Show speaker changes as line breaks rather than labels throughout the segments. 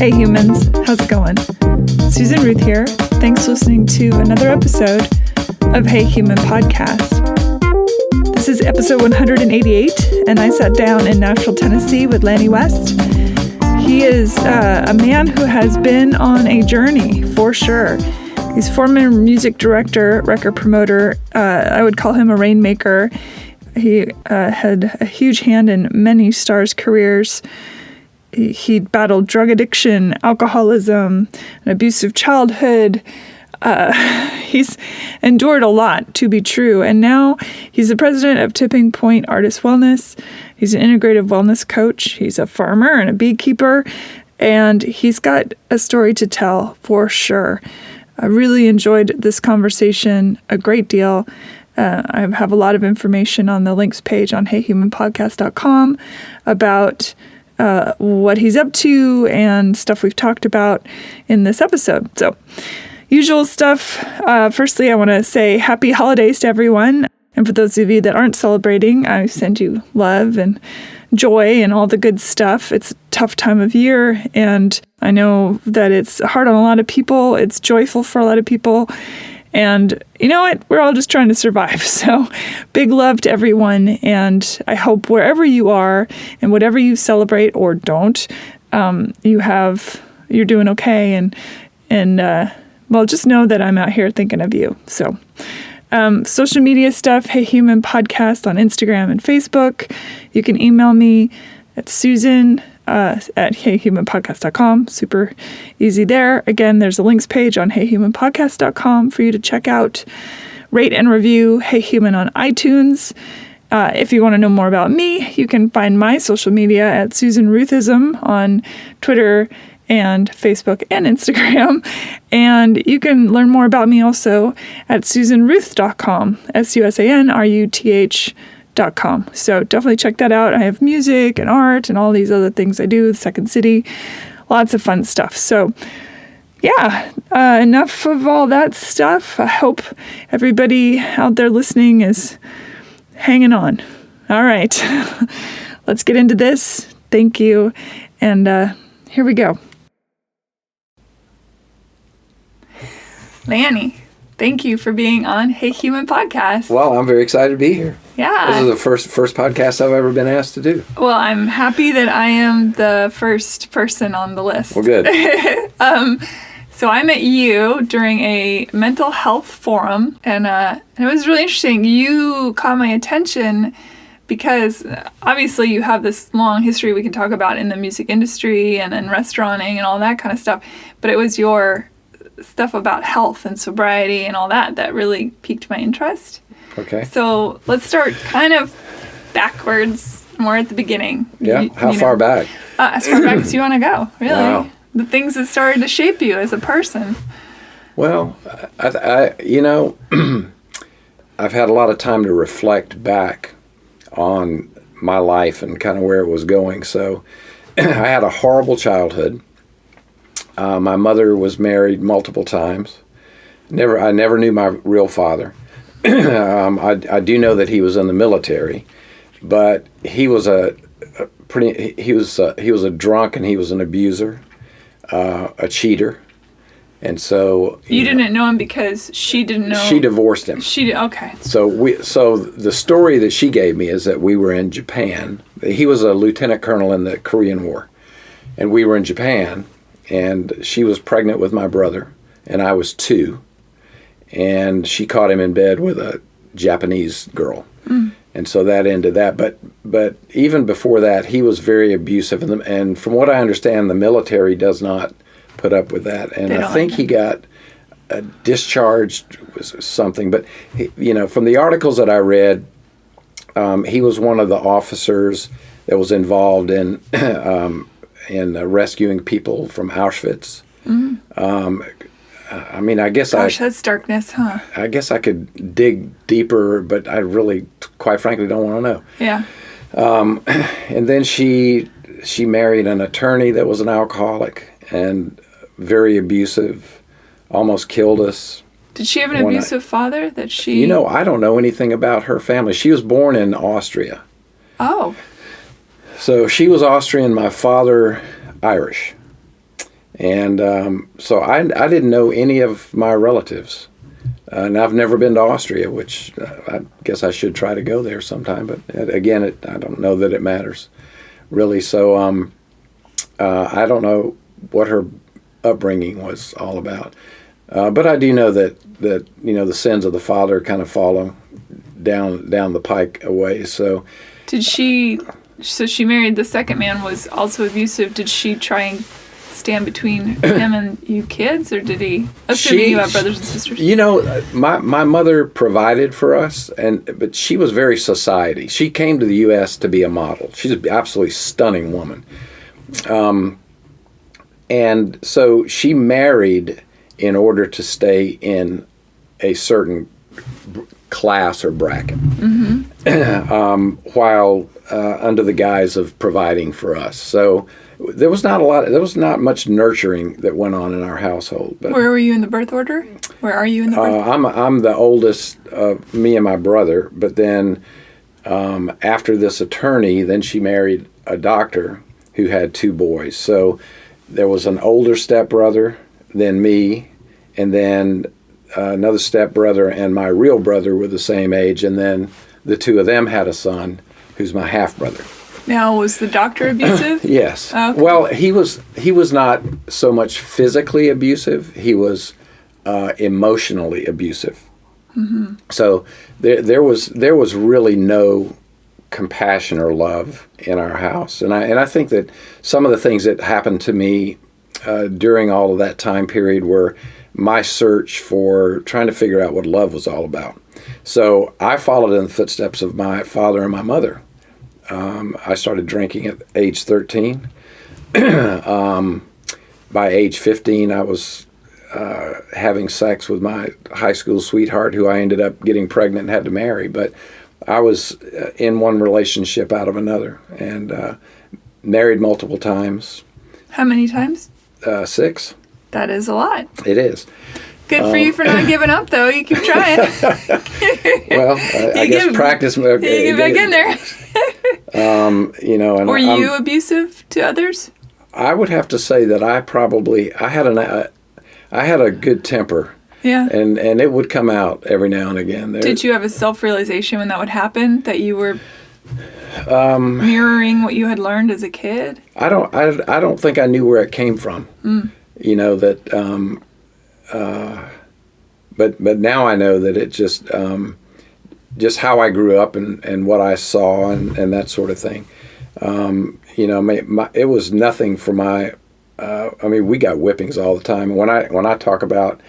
Hey humans, how's it going? Susan Ruth here. Thanks for listening to another episode of Hey Human Podcast. This is episode 188, and I sat down in Nashville, Tennessee with Lanny West. He is a man who has been on a journey, for sure. He's former music director, record promoter. I would call him a rainmaker. He had a huge hand in many stars' careers. He battled drug addiction, alcoholism, an abusive childhood. He's endured a lot, to be true. And now he's the president of Tipping Point Artist Wellness. He's an integrative wellness coach. He's a farmer and a beekeeper. And he's got a story to tell, for sure. I really enjoyed this conversation a great deal. I have a lot of information on the links page on heyhumanpodcast.com about what he's up to and stuff we've talked about in this episode. So, usual stuff. Firstly, I want to say happy holidays to everyone. And for those of you that aren't celebrating, I send you love and joy and all the good stuff. It's a tough time of year, and I know that it's hard on a lot of people. It's joyful for a lot of people. And you know what? We're all just trying to survive. So big love to everyone. And I hope wherever you are and whatever you celebrate or don't, you're doing okay. And well, just know that I'm out here thinking of you. So social media stuff, Hey Human Podcast on Instagram and Facebook. You can email me at Susan at heyhumanpodcast.com. Super easy there. Again, there's a links page on heyhumanpodcast.com for you to check out. Rate and review Hey Human on iTunes. If you want to know more about me, you can find my social media at Susan Ruthism on Twitter and Facebook and Instagram. And you can learn more about me also at susanruth.com, SUSANRUTH.com. So definitely check that out. I have music and art and all these other things I do, Second City, lots of fun stuff. So yeah, enough of all that stuff. I hope everybody out there listening is hanging on. All right, let's get into this. Thank you. And here we go. Lanny, thank you for being on Hey Human Podcast.
Well, I'm very excited to be here.
Yeah.
This is the first podcast I've ever been asked to do.
Well, I'm happy that I am the first person on the list.
Well, good.
So I met you during a mental health forum, and it was really interesting. You caught my attention because obviously you have this long history we can talk about in the music industry and in restauranting and all that kind of stuff, but it was your stuff about health and sobriety and all that really piqued my interest.
Okay.
So let's start kind of backwards, more at the beginning.
Yeah. How far back?
As far back as you want to go, really.
Wow.
The things that started to shape you as a person.
Well, I I've had a lot of time to reflect back on my life and kind of where it was going. So I had a horrible childhood. My mother was married multiple times. I never knew my real father. I do know that he was in the military, but he was a drunk and he was an abuser, a cheater, and so
you didn't know him because she didn't know.
She divorced him.
Okay.
So the story that she gave me is that we were in Japan. He was a lieutenant colonel in the Korean War, and we were in Japan. And she was pregnant with my brother, and I was 2. And she caught him in bed with a Japanese girl. Mm. And so that ended that. But even before that, he was very abusive. And from what I understand, the military does not put up with that. And I think he got discharged was something. But, from the articles that I read, he was one of the officers that was involved in rescuing people from Auschwitz. Mm-hmm. I guess
Gosh, that's darkness, huh?
I guess I could dig deeper, but I really, quite frankly, don't want to know.
Yeah.
And then she married an attorney that was an alcoholic and very abusive, almost killed us.
Did she have an abusive father that she...
I don't know anything about her family. She was born in Austria.
Oh.
So she was Austrian, my father Irish. And so I didn't know any of my relatives. And I've never been to Austria, which I guess I should try to go there sometime. But again, I don't know that it matters, really. So I don't know what her upbringing was all about. But I do know that the sins of the father kind of follow down the pike a ways. So
she married, the second man was also abusive. Did she try and stand between him and you kids, or did he? Assuming you have brothers and sisters.
My mother provided for us, but she was very society. She came to the U.S. to be a model. She's an absolutely stunning woman. And so she married in order to stay in a certain class or bracket, while under the guise of providing for us. So there was not much nurturing that went on in our household. But
where were you in the birth order? Where are you in the birth order?
I'm the oldest of me and my brother, but then after this attorney, then she married a doctor who had 2 boys. So there was an older stepbrother than me, and then another stepbrother and my real brother were the same age, and then the 2 of them had a son who's my half-brother.
Now, was the doctor abusive?
Yes.
Okay.
Well, he was not so much physically abusive. He was emotionally abusive. Mm-hmm. So there was really no compassion or love in our house, and I think that some of the things that happened to me during all of that time period were my search for trying to figure out what love was all about. So I followed in the footsteps of my father and my mother. I started drinking at age 13. By age 15, I was having sex with my high school sweetheart, who I ended up getting pregnant and had to marry. But I was in one relationship out of another, and married multiple times.
How many times?
6.
That is a lot.
It is.
Good for you for not giving up, though. You keep trying.
Well, I guess practice.
You get back in there.
And
were you abusive to others?
I would have to say that I had a good temper.
Yeah.
And it would come out every now and again.
Did you have a self-realization when that would happen, that you were mirroring what you had learned as a kid? I
don't think I knew where it came from. But now I know that it just how I grew up and what I saw and that sort of thing. It was nothing for my. We got whippings all the time. When I talk about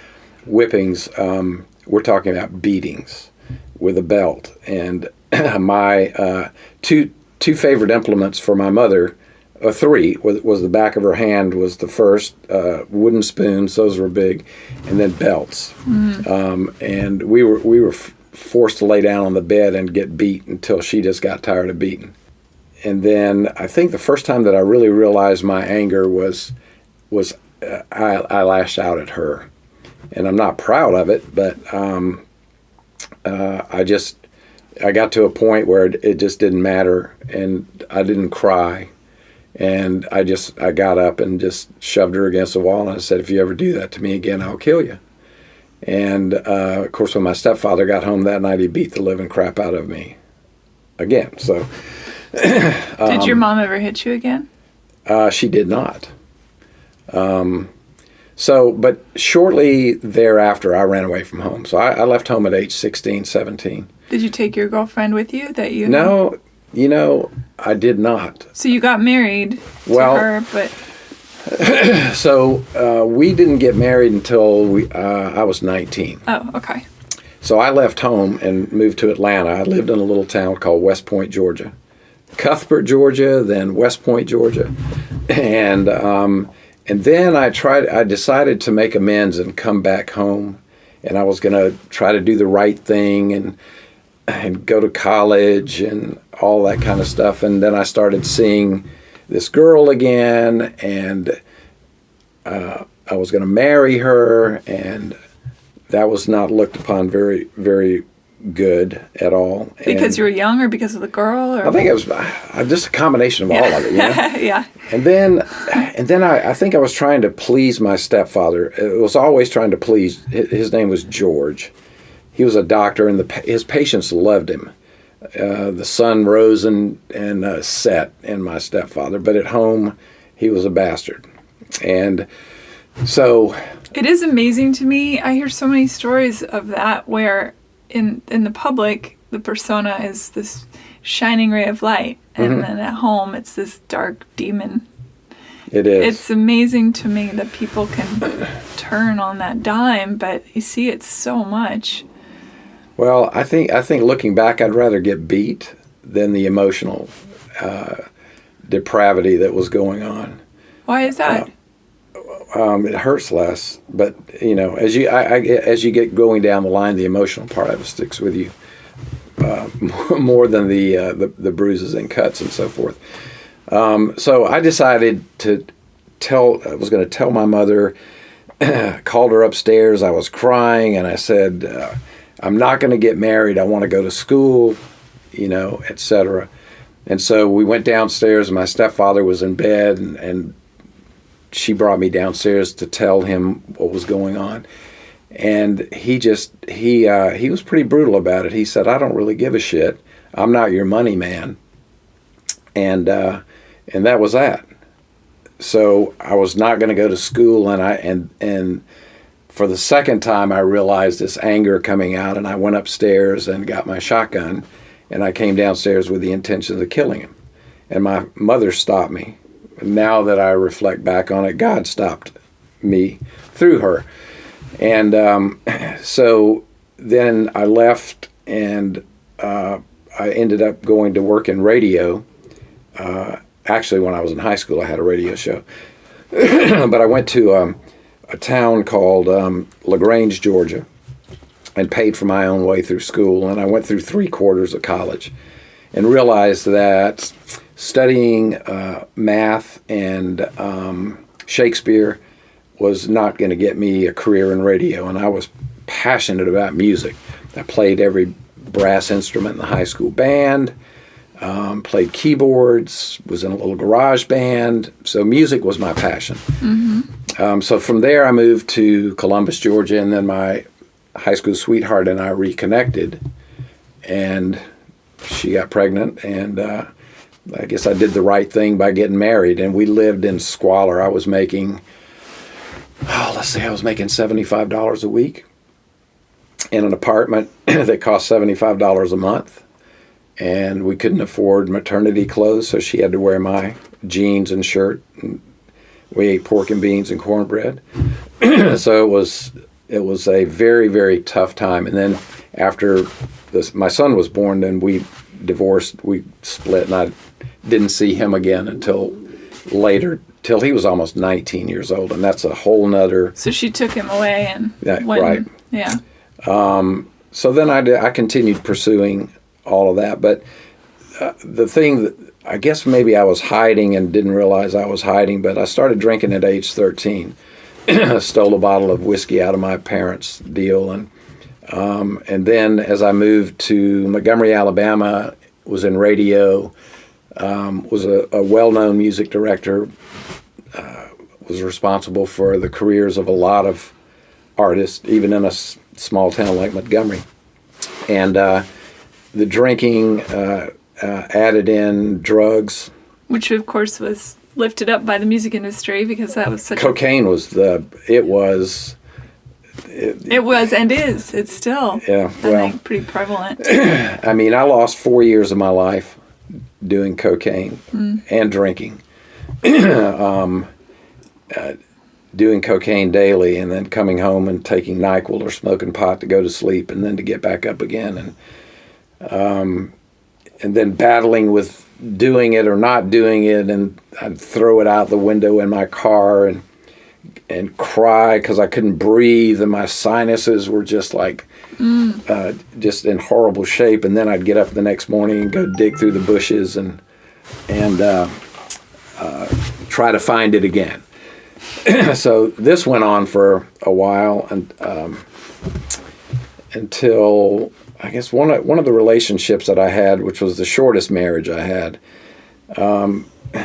whippings, we're talking about beatings with a belt. And my two favorite implements for my mother. 3 was the back of her hand was the first, wooden spoons, those were big, and then belts. And we were forced to lay down on the bed and get beat until she just got tired of beating. And then I think the first time that I really realized my anger was I lashed out at her, and I'm not proud of it, but I got to a point where it just didn't matter, and I didn't cry. And I got up and just shoved her against the wall, and I said, "If you ever do that to me again, I'll kill you." And of course, when my stepfather got home that night, he beat the living crap out of me again. So,
did your mom ever hit you again?
She did not. But shortly thereafter, I ran away from home. So I left home at age 16, 17.
Did you take your girlfriend with you?
No. I did not.
So you got married to her, but...
So we didn't get married until I was 19.
Oh, okay.
So I left home and moved to Atlanta. I lived in a little town called West Point, Georgia. Cuthbert, Georgia, then West Point, Georgia. And then I decided to make amends and come back home. And I was going to try to do the right thing and go to college and all that kind of stuff. And then I started seeing this girl again, and I was going to marry her, and that was not looked upon very, very good at all.
Because you were young, or because of the girl? Or?
I think it was just a combination of all of it, you know?
Yeah.
And then I think I was trying to please my stepfather. It was always trying to please. His name was George. He was a doctor, and his patients loved him. The sun rose and set in my stepfather, but at home he was a bastard. And so
it is amazing to me. I hear so many stories of that where in the public the persona is this shining ray of light, and then at home it's this dark demon.
It is.
It's amazing to me that people can turn on that dime, but you see it so much.
Well, I think looking back, I'd rather get beat than the emotional depravity that was going on.
Why is that?
It hurts less, but as you get going down the line, the emotional part of it sticks with you more than the bruises and cuts and so forth. So I decided I was going to tell my mother. Called her upstairs. I was crying, and I said, I'm not going to get married. I want to go to school, etc. And so we went downstairs, and my stepfather was in bed, and she brought me downstairs to tell him what was going on. And he was pretty brutal about it. He said, I don't really give a shit. I'm not your money man. And that was that. So I was not going to go to school, and for the second time I realized this anger coming out, and I went upstairs and got my shotgun, and I came downstairs with the intention of killing him. And my mother stopped me. Now that I reflect back on it, God stopped me through her. And so then I left, and I ended up going to work in radio. Actually, when I was in high school, I had a radio show. But I went to a town called LaGrange, Georgia, and paid for my own way through school. And I went through 3 quarters of college and realized that studying math and Shakespeare was not going to get me a career in radio. And I was passionate about music. I played every brass instrument in the high school band. Played keyboards, was in a little garage band, so music was my passion. So from there I moved to Columbus, Georgia, and then my high school sweetheart and I reconnected, and she got pregnant, and I guess I did the right thing by getting married, and we lived in squalor. I was making, $75 a week in an apartment that cost $75 a month. And we couldn't afford maternity clothes, so she had to wear my jeans and shirt. And we ate pork and beans and cornbread. So it was a very, very tough time. And then after my son was born, then we divorced, we split, and I didn't see him again until later, till he was almost 19 years old, and that's a whole nother...
So she took him away and went...
Right.
Yeah.
So then I continued pursuing all of that, but the thing that I guess maybe I was hiding and didn't realize I was hiding, but I started drinking at age 13. I stole a bottle of whiskey out of my parents' deal, and then as I moved to Montgomery, Alabama, was in radio, was a well-known music director, was responsible for the careers of a lot of artists, even in a small town like Montgomery, and the drinking added in drugs. Which,
of course, was lifted up by the music industry because that was such
cocaine was it was and is. It's still, I think, pretty prevalent. I mean, I lost 4 years of my life doing cocaine and drinking. Doing cocaine daily and then coming home and taking NyQuil or smoking pot to go to sleep and then to get back up again. And then battling with doing it or not doing it, and I'd throw it out the window in my car and cry because I couldn't breathe, and my sinuses were just like just in horrible shape. And then I'd get up the next morning and go dig through the bushes and try to find it again. So this went on for a while, and until I guess one of the relationships that I had, which was the shortest marriage I had,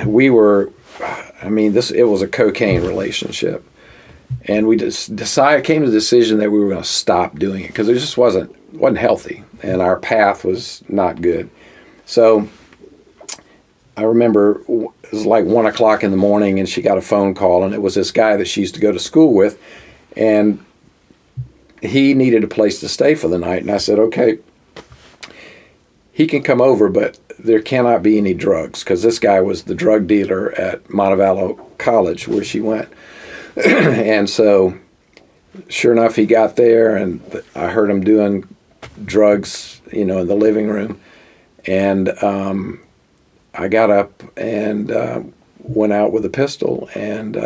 we were, it was a cocaine relationship. And we just came to the decision that we were going to stop doing it because it just wasn't healthy, and our path was not good. So I remember it was like 1 o'clock in the morning, and she got a phone call, and it was this guy that she used to go to school with, and he needed a place to stay for the night. And I said, okay, he can come over, but there cannot be any drugs because this guy was the drug dealer at Montevallo College where she went. And so sure enough, he got there, and I heard him doing drugs, in the living room. And I got up and went out with a pistol and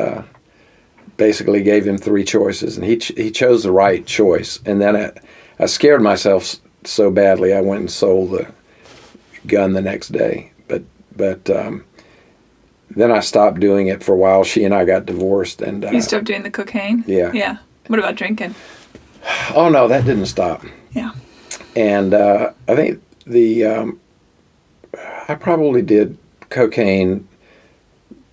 basically gave him 3 choices. And he chose the right choice. And then I scared myself so badly, I went and sold the gun the next day. But then I stopped doing it for a while. She and I got divorced. And
you stopped doing the cocaine?
Yeah.
Yeah. What about drinking?
Oh, no, that didn't stop.
Yeah.
And I think I probably did cocaine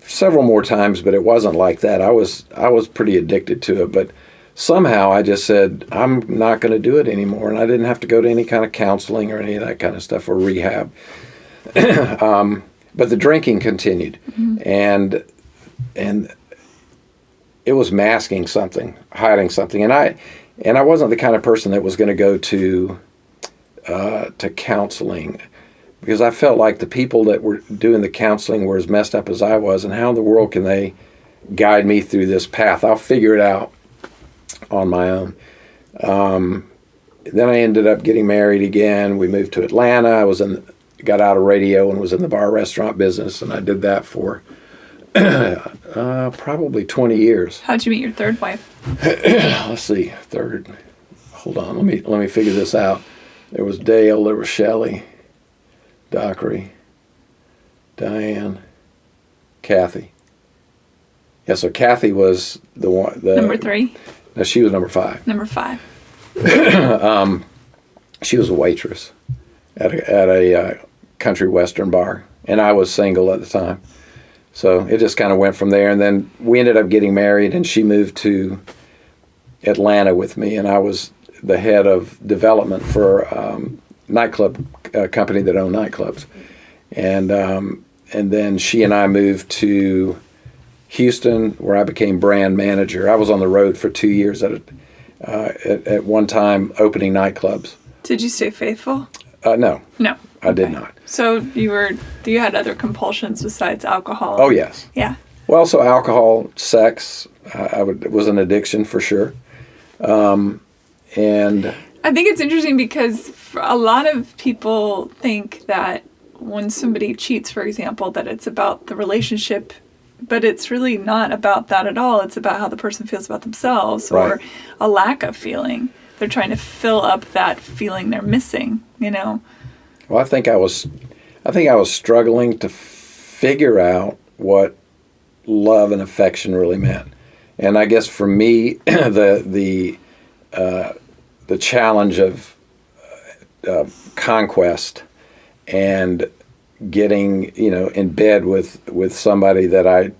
several more times, but it wasn't like that. I was pretty addicted to it, but somehow I just said, I'm not going to do it anymore. And I didn't have to go to any kind of counseling or any of that kind of stuff or rehab. But the drinking continued, and it was masking something, hiding something, and I wasn't the kind of person that was going to go to counseling, because I felt like the people that were doing the counseling were as messed up as I was, and how in the world can they guide me through this path? I'll figure it out on my own. Then I ended up getting married again. We moved to Atlanta. Got out of radio and was in the bar restaurant business, and I did that for probably 20 years.
How'd you meet your third wife?
Let's see, third. Hold on, let me figure this out. There was Dale, there was Shelley, Dockery, Diane, Kathy. Yeah, so Kathy was the one.
Number 3?
No, she was number 5.
Number 5.
She was a waitress at a country western bar, and I was single at the time. So it just kind of went from there, and then we ended up getting married, and she moved to Atlanta with me, and I was the head of development for a nightclub company that owned nightclubs. And then she and I moved to Houston, where I became brand manager. I was on the road for 2 years at one time opening nightclubs.
Did you stay faithful?
No.
No.
I did not.
So you had other compulsions besides alcohol?
Oh, yes.
Yeah.
Well, so alcohol, sex, it was an addiction for sure. And
I think it's interesting because a lot of people think that when somebody cheats, for example, that it's about the relationship, but it's really not about that at all. It's about how the person feels about themselves,
right,
or a lack of feeling. They're trying to fill up that feeling they're missing,
Well, I think I was struggling to figure out what love and affection really meant. And I guess for me, the challenge of conquest and getting, in bed with somebody that I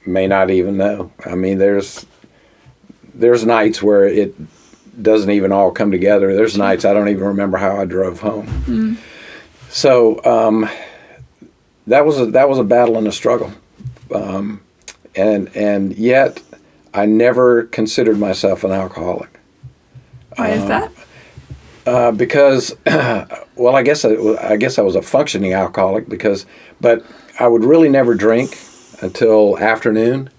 may not even know. I mean, there's nights where it doesn't even all come together. There's nights I don't even remember how I drove home. Mm. So that was a battle and a struggle, and yet I never considered myself an alcoholic.
Why is that?
Because, well, I guess I was a functioning alcoholic but I would really never drink until afternoon,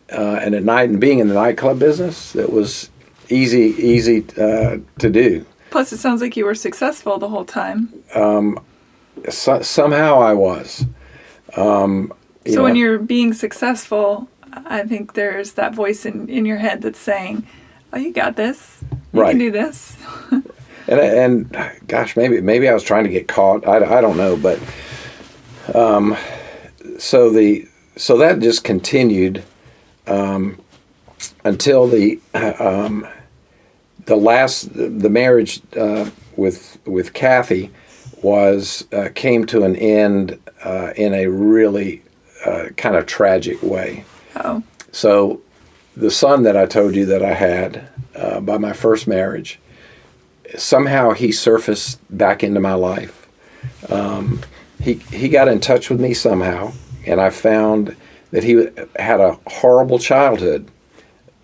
and at night. And being in the nightclub business, it was easy to do.
Plus, it sounds like you were successful the whole time.
Somehow I was.
So when you're being successful, I think there's that voice in your head that's saying, "Oh, you got this. You can do this."
and gosh, maybe I was trying to get caught. I don't know, but so that just continued until the marriage with Kathy came to an end in a really kind of tragic way.
Oh. So
the son that I told you that I had by my first marriage, somehow he surfaced back into my life. He got in touch with me somehow, and I found that he had a horrible childhood.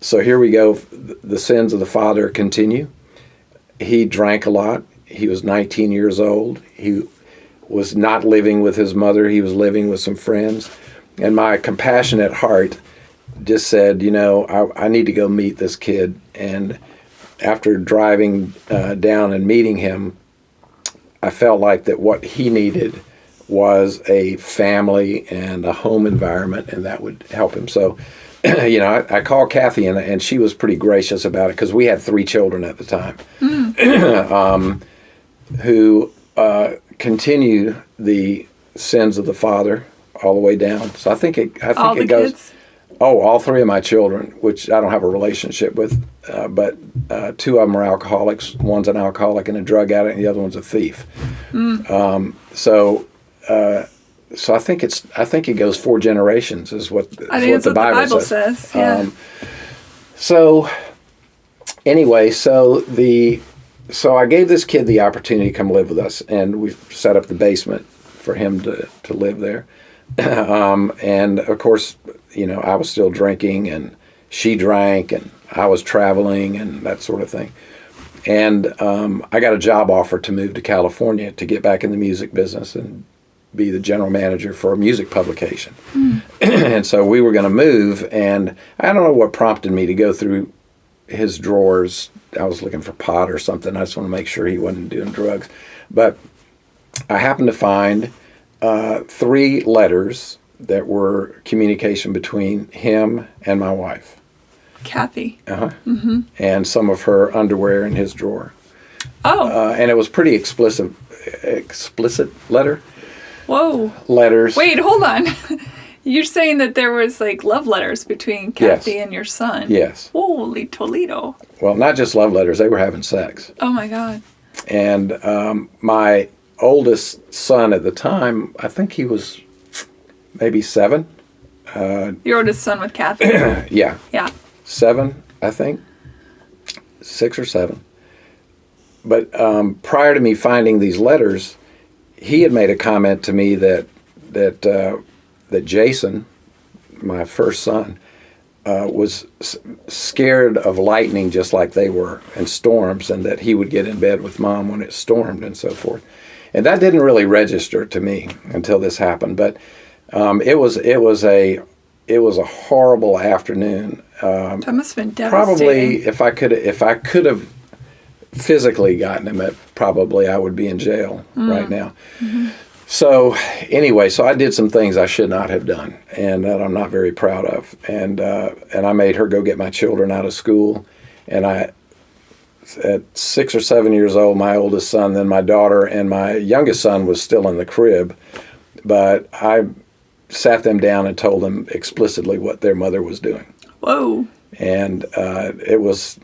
So here we go. The sins of the father continue. He drank a lot. He was 19 years old. He was not living with his mother. He was living with some friends. And my compassionate heart just said, I need to go meet this kid. And after driving down and meeting him, I felt like that what he needed was a family and a home environment, and that would help him. So, I called Kathy, and she was pretty gracious about it because we had 3 children at the time who continue the sins of the father all the way down. So I think it goes. Kids? Oh, all 3 of my children, which I don't have a relationship with, but 2 of them are alcoholics. One's an alcoholic and a drug addict, and the other one's a thief. So I think it goes 4 generations is what the Bible says.
Yeah.
So anyway, so I gave this kid the opportunity to come live with us, and we set up the basement for him to live there. And of course, I was still drinking, and she drank, and I was traveling, and that sort of thing. And I got a job offer to move to California to get back in the music business and be the general manager for a music publication. And so we were going to move, and I don't know what prompted me to go through his drawers. I was looking for pot or something. I just want to make sure he wasn't doing drugs. But I happened to find 3 letters that were communication between him and my wife.
Kathy.
Mm-hmm. And some of her underwear in his drawer.
Oh.
And it was pretty explicit letter.
Whoa.
Letters.
Wait, hold on. You're saying that there was love letters between Kathy and your son?
Yes.
Holy Toledo.
Well, not just love letters. They were having sex.
Oh, my God.
And my oldest son at the time, I think he was maybe 7.
Your oldest son with Kathy?
Yeah.
Yeah.
7, I think. 6 or 7. But prior to me finding these letters, he had made a comment to me that Jason, my first son, was scared of lightning just like they were, and storms, and that he would get in bed with Mom when it stormed and so forth. And that didn't really register to me until this happened. But it was a horrible afternoon.
That must have been devastating.
Probably, if I could have physically gotten him, probably I would be in jail right now. Mm-hmm. So anyway, I did some things I should not have done, and that I'm not very proud of. And I made her go get my children out of school. And at 6 or 7 years old, my oldest son, then my daughter, and my youngest son was still in the crib. But I sat them down and told them explicitly what their mother was doing.
Whoa. And
it was,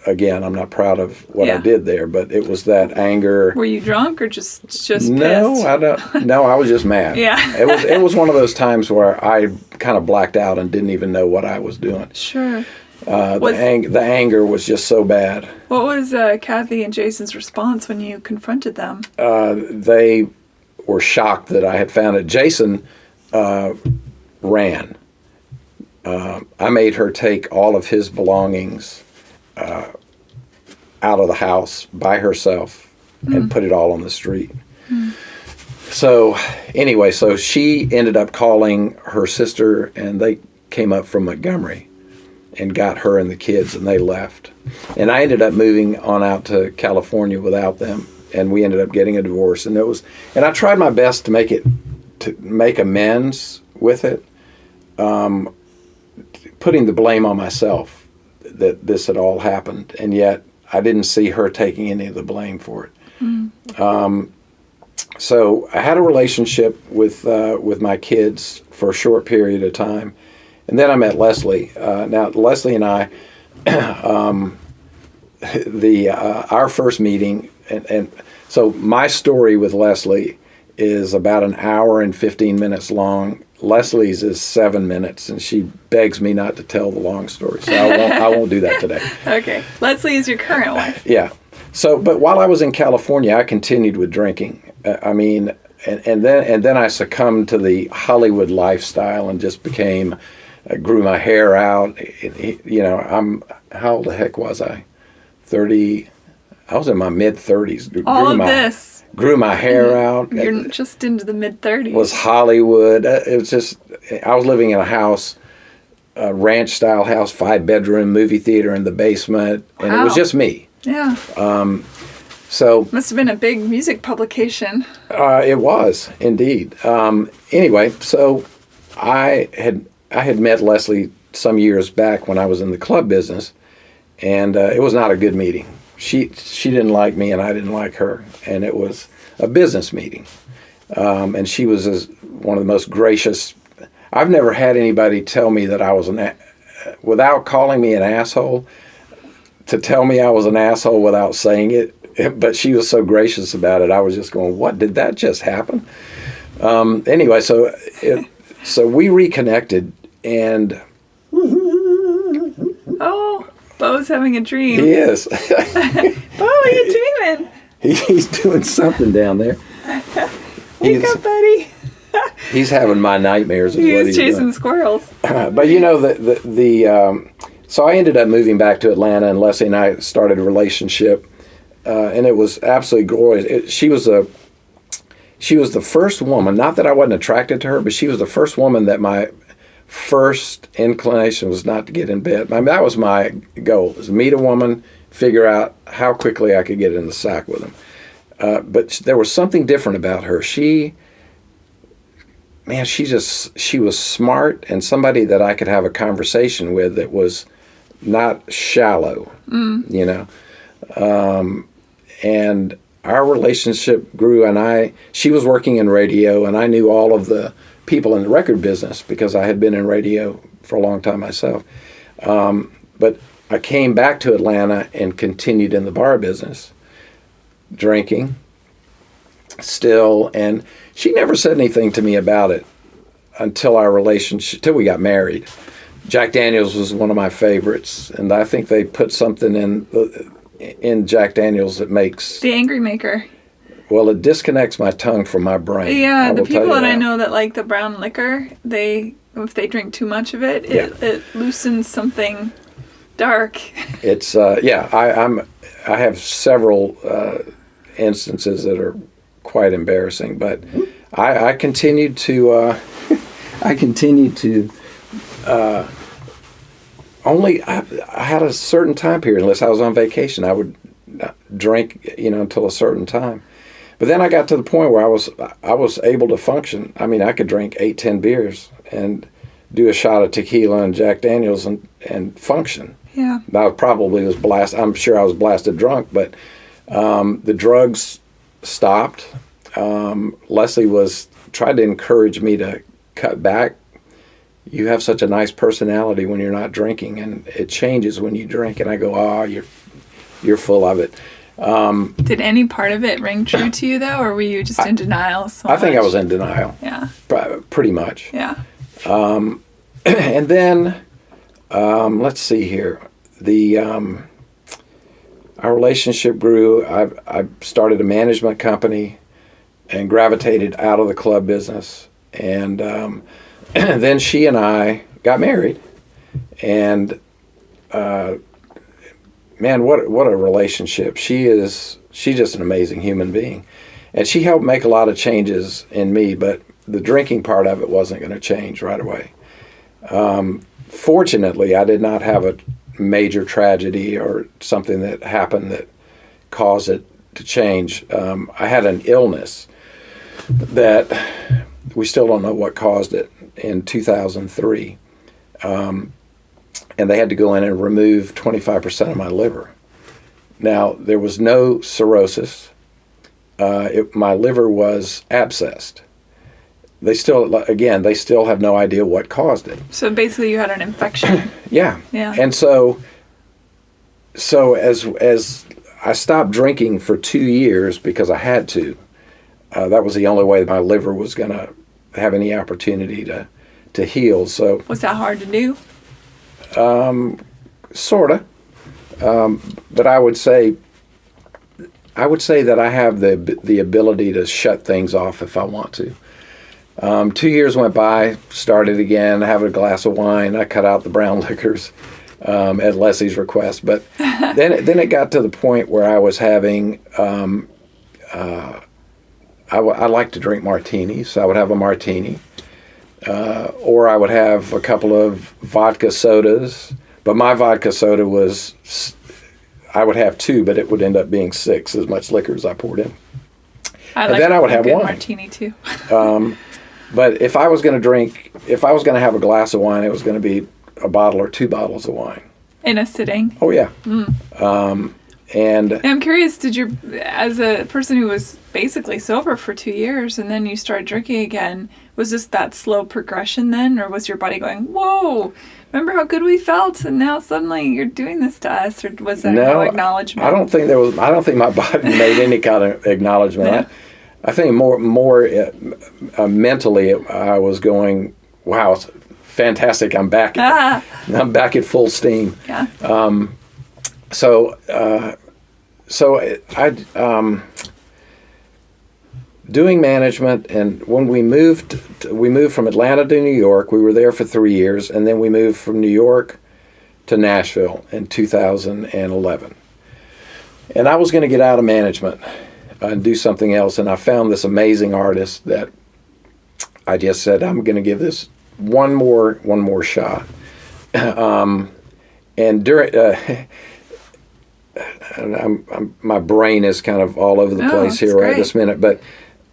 again, I'm not proud of what I did there, but it was that anger.
Were you drunk or just pissed?
No, I was just mad.
Yeah.
It was one of those times where I kind of blacked out and didn't even know what I was doing.
Sure.
The anger was just so bad.
What was Kathy and Jason's response when you confronted them?
They were shocked that I had found it. Jason ran. I made her take all of his belongings out of the house by herself and put it all on the street. So anyway, she ended up calling her sister, and they came up from Montgomery and got her and the kids, and they left. And I ended up moving on out to California without them, and we ended up getting a divorce. And I tried my best to make amends with it, putting the blame on myself that this had all happened, and yet I didn't see her taking any of the blame for it. So I had a relationship with my kids for a short period of time, and then I met Leslie. Now Leslie and I, our first meeting, and so my story with Leslie is about an hour and 15 minutes long. Leslie's is 7 minutes, and she begs me not to tell the long story, so I won't do that today.
Okay. Leslie is your current wife.
Yeah. So, but while I was in California, I continued with drinking. And then I succumbed to the Hollywood lifestyle and just grew my hair out. How old the heck was I? 30. I was in my mid-30s. Grew my hair out.
You're just into the mid-30s.
Was Hollywood. It was just, I was living in a house, a ranch-style house, 5-bedroom movie theater in the basement, and it was just me.
Yeah.
So
must have been a big music publication.
It was, indeed. Anyway, so I had met Leslie some years back when I was in the club business, and it was not a good meeting. She didn't like me, and I didn't like her, and it was a business meeting. And she was one of the most gracious. I've never had anybody tell me that I was without calling me an asshole, to tell me I was an asshole without saying it. But she was so gracious about it. I was just going, "What, did that just happen?" Anyway, so we reconnected, and
Bo's having a dream.
He is.
Bo, what are you dreaming?
He's doing something down there.
Wake up, buddy.
He's having my nightmares.
He's chasing squirrels.
But so I ended up moving back to Atlanta, and Leslie and I started a relationship, and it was absolutely glorious. She was the first woman. Not that I wasn't attracted to her, but she was the first woman that my first inclination was not to get in bed. I mean, that was my goal: was to meet a woman, figure out how quickly I could get in the sack with them. But there was something different about her. She was smart, and somebody that I could have a conversation with that was not shallow, and our relationship grew, and she was working in radio, and I knew all of the people in the record business because I had been in radio for a long time myself. But I came back to Atlanta and continued in the bar business, drinking still, and she never said anything to me about it until we got married. Jack Daniels was one of my favorites, and I think they put something in Jack Daniels that makes
the angry maker.
Well, it disconnects my tongue from my brain.
Yeah, the people that I know that like the brown liquor, if they drink too much of it, it loosens something dark. It's
I have several instances that are quite embarrassing, but I continued to I had a certain time period. Unless I was on vacation, I would drink until a certain time. But then I got to the point where I was able to function. I mean, I could drink 8-10 beers and do a shot of tequila and Jack Daniels and function.
Yeah.
I probably was blasted. I'm sure I was blasted drunk, but the drugs stopped. Leslie tried to encourage me to cut back. You have such a nice personality when you're not drinking, and it changes when you drink. And I go, you're full of it.
Did any part of it ring true to you, though, or were you just in denial so much?
I think I was in denial.
Yeah.
Pretty much.
Yeah.
And then, let's see here. Our relationship grew. I started a management company and gravitated out of the club business. And then she and I got married. And man, what a relationship. She's just an amazing human being. And she helped make a lot of changes in me, but the drinking part of it wasn't going to change right away. Fortunately, I did not have a major tragedy or something that happened that caused it to change. I had an illness that we still don't know what caused it in 2003. And they had to go in and remove 25% of my liver. Now, there was no cirrhosis. My liver was abscessed. They still have no idea what caused it.
So basically you had an infection.
Yeah.
Yeah.
And so as I stopped drinking for 2 years because I had to. That was the only way my liver was going to have any opportunity to heal. So
was that hard to do?
Sort of. But I would say that I have the ability to shut things off if I want to. 2 years went by, started again, having a glass of wine. I cut out the brown liquors at Leslie's request. But then it got to the point where I was having, I like to drink martinis, so I would have a martini. Or I would have a couple of vodka sodas. But my vodka soda I would have 2, but it would end up being 6, as much liquor as I poured in. Then I would have wine.
Martini too.
But if I was going to have a glass of wine, it was going to be a bottle or 2 bottles of wine.
In a sitting?
Oh, yeah. And
I'm curious, as a person who was basically sober for 2 years and then you started drinking again, was this that slow progression then? Or was your body going, whoa, remember how good we felt and now suddenly you're doing this to us? Or was there no acknowledgement?
I don't think my body made any kind of acknowledgement. Yeah. I think more mentally I was going, wow, it's fantastic. I'm back at full steam.
Yeah.
So doing management, and when we moved from Atlanta to New York. We were there for 3 years, and then we moved from New York to Nashville in 2011. And I was going to get out of management and do something else, and I found this amazing artist that I just said, I'm going to give this one more shot. And during my brain is kind of all over the place here right this minute, but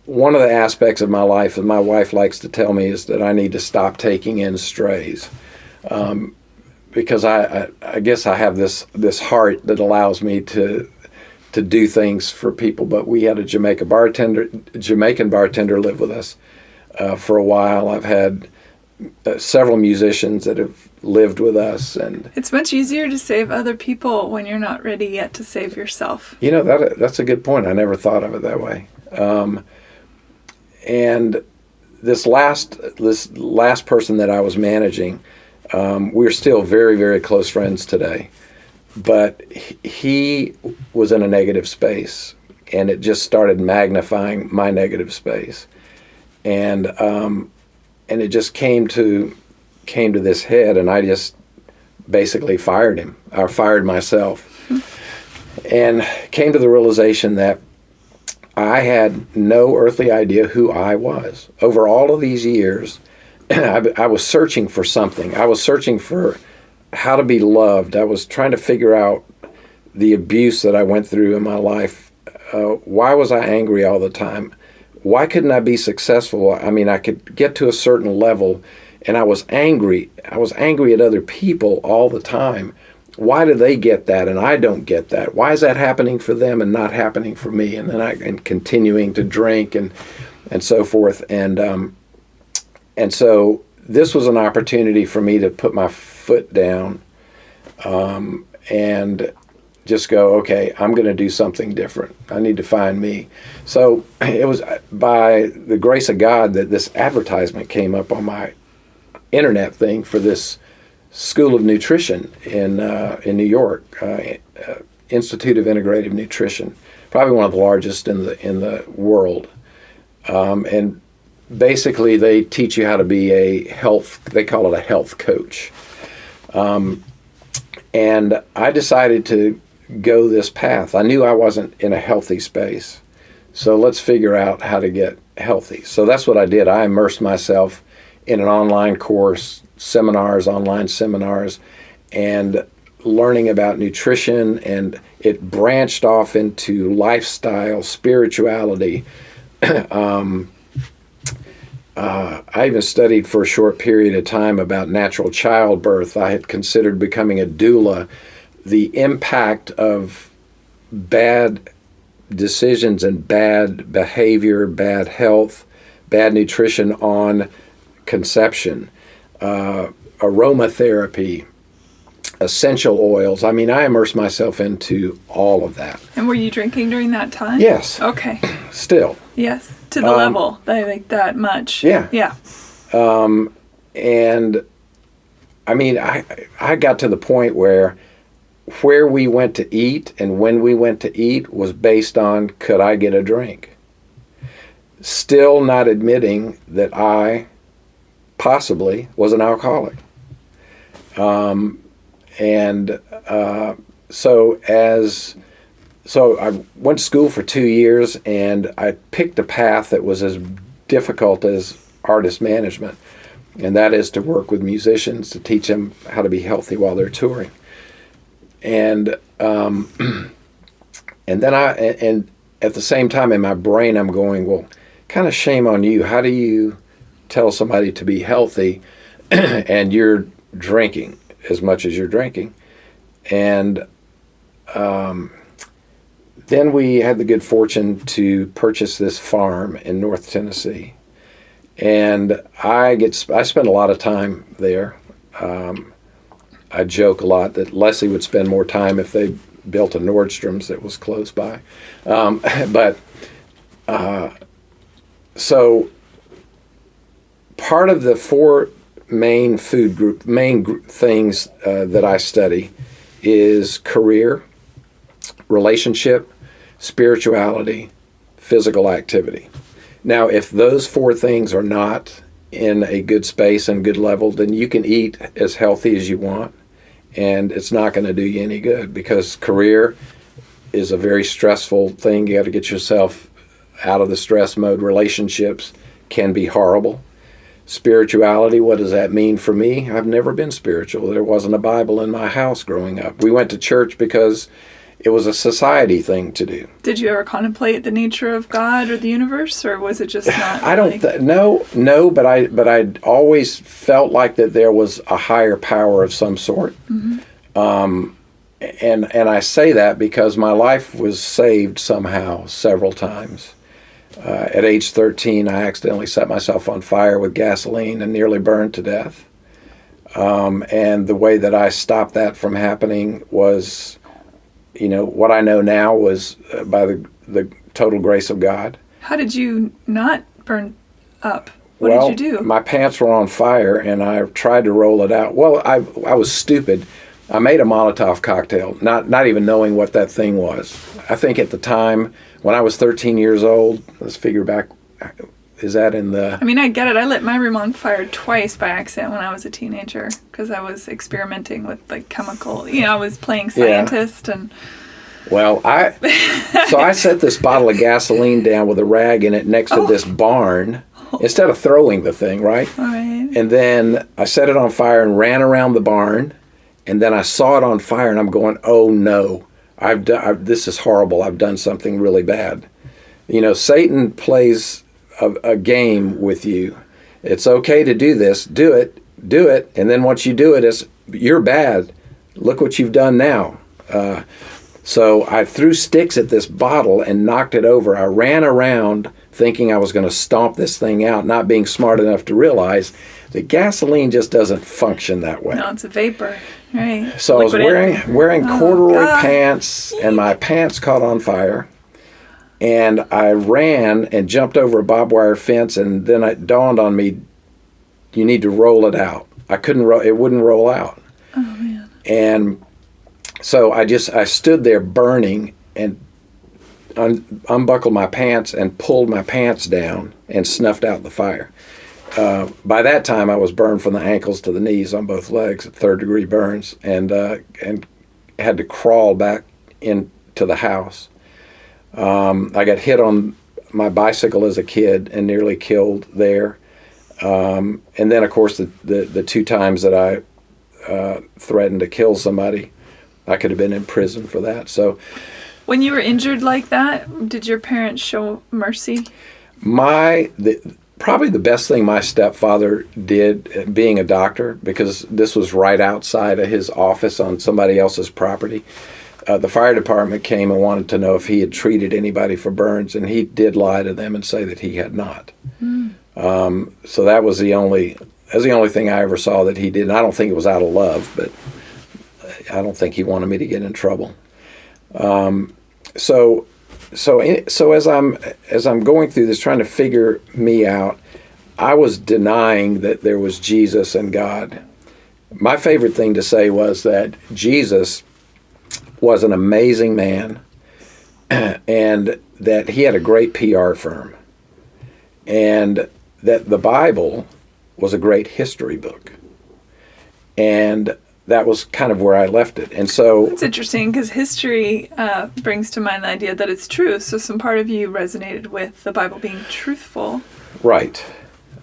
one of the aspects of my life that my wife likes to tell me is that I need to stop taking in strays, because I guess I have this heart that allows me to do things for people. But we had a Jamaican bartender live with us for a while. I've had several musicians that have lived with us, and
it's much easier to save other people when you're not ready yet to save yourself.
You know, that's a good point. I never thought of it that way. And this last person that I was managing, we're still very, very close friends today. But he was in a negative space, and it just started magnifying my negative space, and it just came to this head, and I just basically fired him. I fired myself, and came to the realization that I had no earthly idea who I was. Over all of these years, I was searching for something. I was searching for how to be loved. I was trying to figure out the abuse that I went through in my life. Why was I angry all the time? Why couldn't I be successful? I mean, I could get to a certain level, and I was angry. I was angry at other people all the time. Why do they get that and I don't get that? Why is that happening for them and not happening for me? And then and continuing to drink and so forth. And so this was an opportunity for me to put my foot down and just go, okay, I'm going to do something different. I need to find me. So it was by the grace of God that this advertisement came up on my internet thing for this School of Nutrition in New York, Institute of Integrative Nutrition, probably one of the largest in the world. And basically, they teach you how to be they call it a health coach. And I decided to go this path. I knew I wasn't in a healthy space, so let's figure out how to get healthy. So that's what I did. I immersed myself in an online course, online seminars, and learning about nutrition, and it branched off into lifestyle, spirituality. I even studied for a short period of time about natural childbirth. I had considered becoming a doula. The impact of bad decisions and bad behavior, bad health, bad nutrition on conception, aromatherapy, essential oils. I mean, I immersed myself into all of that.
And were you drinking during that time?
Yes.
Okay.
Still.
Yes. To the level, like that much.
Yeah.
Yeah.
And I mean, I got to the point where we went to eat and when we went to eat was based on, could I get a drink? Still not admitting that I possibly was an alcoholic. So I went to school for 2 years, and I picked a path that was as difficult as artist management, and that is to work with musicians to teach them how to be healthy while they're touring. And then and at the same time in my brain I'm going, well, kind of shame on you. How do you tell somebody to be healthy and you're drinking as much as you're drinking? And then we had the good fortune to purchase this farm in North Tennessee. And I spent a lot of time there. I joke a lot that Leslie would spend more time if they built a Nordstrom's that was close by. So part of the four main things that I study is career, relationship, spirituality, physical activity. Now, if those four things are not in a good space and good level, then you can eat as healthy as you want, and it's not going to do you any good, because career is a very stressful thing. You got to get yourself out of the stress mode. Relationships can be horrible. Spirituality, what does that mean for me? I've never been spiritual. There wasn't a Bible in my house growing up. We went to church because it was a society thing to do.
Did you ever contemplate the nature of God or the universe, or was it just not?
I don't no, but I always felt like that there was a higher power of some sort. Mm-hmm. And I say that because my life was saved somehow several times. At age 13, I accidentally set myself on fire with gasoline and nearly burned to death. And the way that I stopped that from happening was, what I know now was by the total grace of God.
How did you not burn up? What did you do?
My pants were on fire, and I tried to roll it out. Well, I was stupid. I made a Molotov cocktail, not even knowing what that thing was. I think at the time, when I was 13 years old, let's figure back, is that in the...
I mean, I get it. I lit my room on fire twice by accident when I was a teenager because I was experimenting with, chemical... I was playing scientist and...
Well, so I set this bottle of gasoline down with a rag in it next to this barn instead of throwing the thing, right?
All right.
And then I set it on fire and ran around the barn, and then I saw it on fire, and I'm going, oh no, this is horrible. I've done something really bad. Satan plays a game with you. It's okay to do this. Do it. And then once you do it, you're bad. Look what you've done now. So I threw sticks at this bottle and knocked it over. I ran around thinking I was going to stomp this thing out, not being smart enough to realize that gasoline just doesn't function that way.
No, it's a vapor. Right.
So liquid I was wearing corduroy pants, and my pants caught on fire. And I ran and jumped over a barbed wire fence, and then it dawned on me, you need to roll it out. I couldn't it wouldn't roll out.
Oh, man.
And so I stood there burning and unbuckled my pants and pulled my pants down and snuffed out the fire. By that time, I was burned from the ankles to the knees on both legs, 3rd-degree burns, and had to crawl back into the house. I got hit on my bicycle as a kid and nearly killed there. And then, of course, the 2 times that I threatened to kill somebody, I could have been in prison for that. So,
when you were injured like that, did your parents show mercy?
Probably the best thing my stepfather did, being a doctor, because this was right outside of his office on somebody else's property. The fire department came and wanted to know if he had treated anybody for burns, and he did lie to them and say that he had not. Mm. So that was the only thing I ever saw that he did. And I don't think it was out of love, but I don't think he wanted me to get in trouble. So as I'm going through this, trying to figure me out, I was denying that there was Jesus and God. My favorite thing to say was that Jesus was an amazing man, and that he had a great PR firm, and that the Bible was a great history book. And that was kind of where I left it. And so
it's interesting because history brings to mind the idea that it's true. So some part of you resonated with the Bible being truthful.
Right.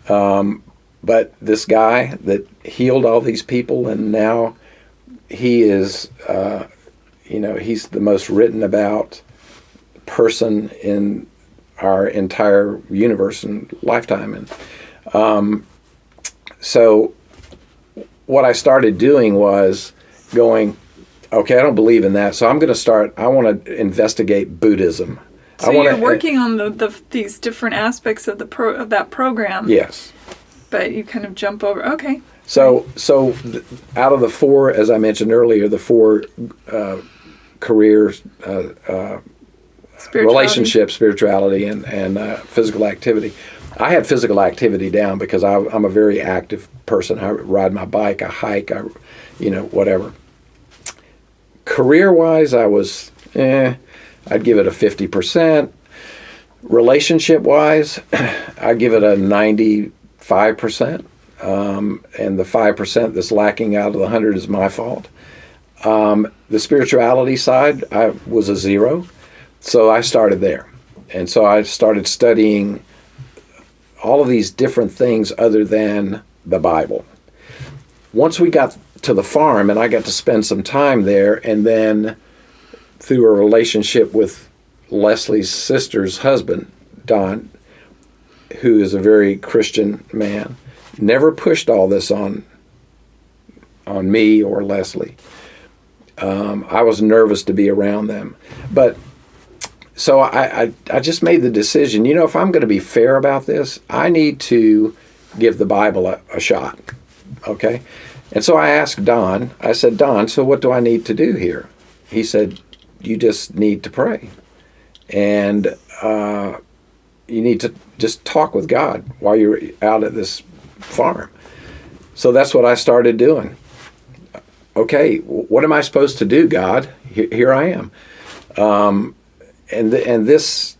But this guy that healed all these people, and now he is, he's the most written about person in our entire universe and lifetime. And so what I started doing was going, okay, I don't believe in that, so I'm going to I want to investigate Buddhism.
So you're working on these different aspects of that program.
Yes.
But you kind of jump over. Okay.
So out of the four, as I mentioned earlier, the four careers, relationship, spirituality, and physical activity. I had physical activity down because I'm a very active person. I ride my bike, I hike, whatever. Career-wise, I was, I'd give it a 50%. Relationship-wise, I'd give it a 95%. And the 5% that's lacking out of the 100 is my fault. The spirituality side, I was a 0. So I started there. And so I started studying all of these different things other than the Bible. Once we got to the farm and I got to spend some time there, and then through a relationship with Leslie's sister's husband, Don, who is a very Christian man, never pushed all this on me or Leslie. I was nervous to be around them. But so I just made the decision, if I'm going to be fair about this, I need to give the Bible a shot, okay? And so I asked Don, I said, Don, so what do I need to do here? He said, you just need to pray. And you need to just talk with God while you're out at this farm. So that's what I started doing. Okay, what am I supposed to do, God? Here I am. And this,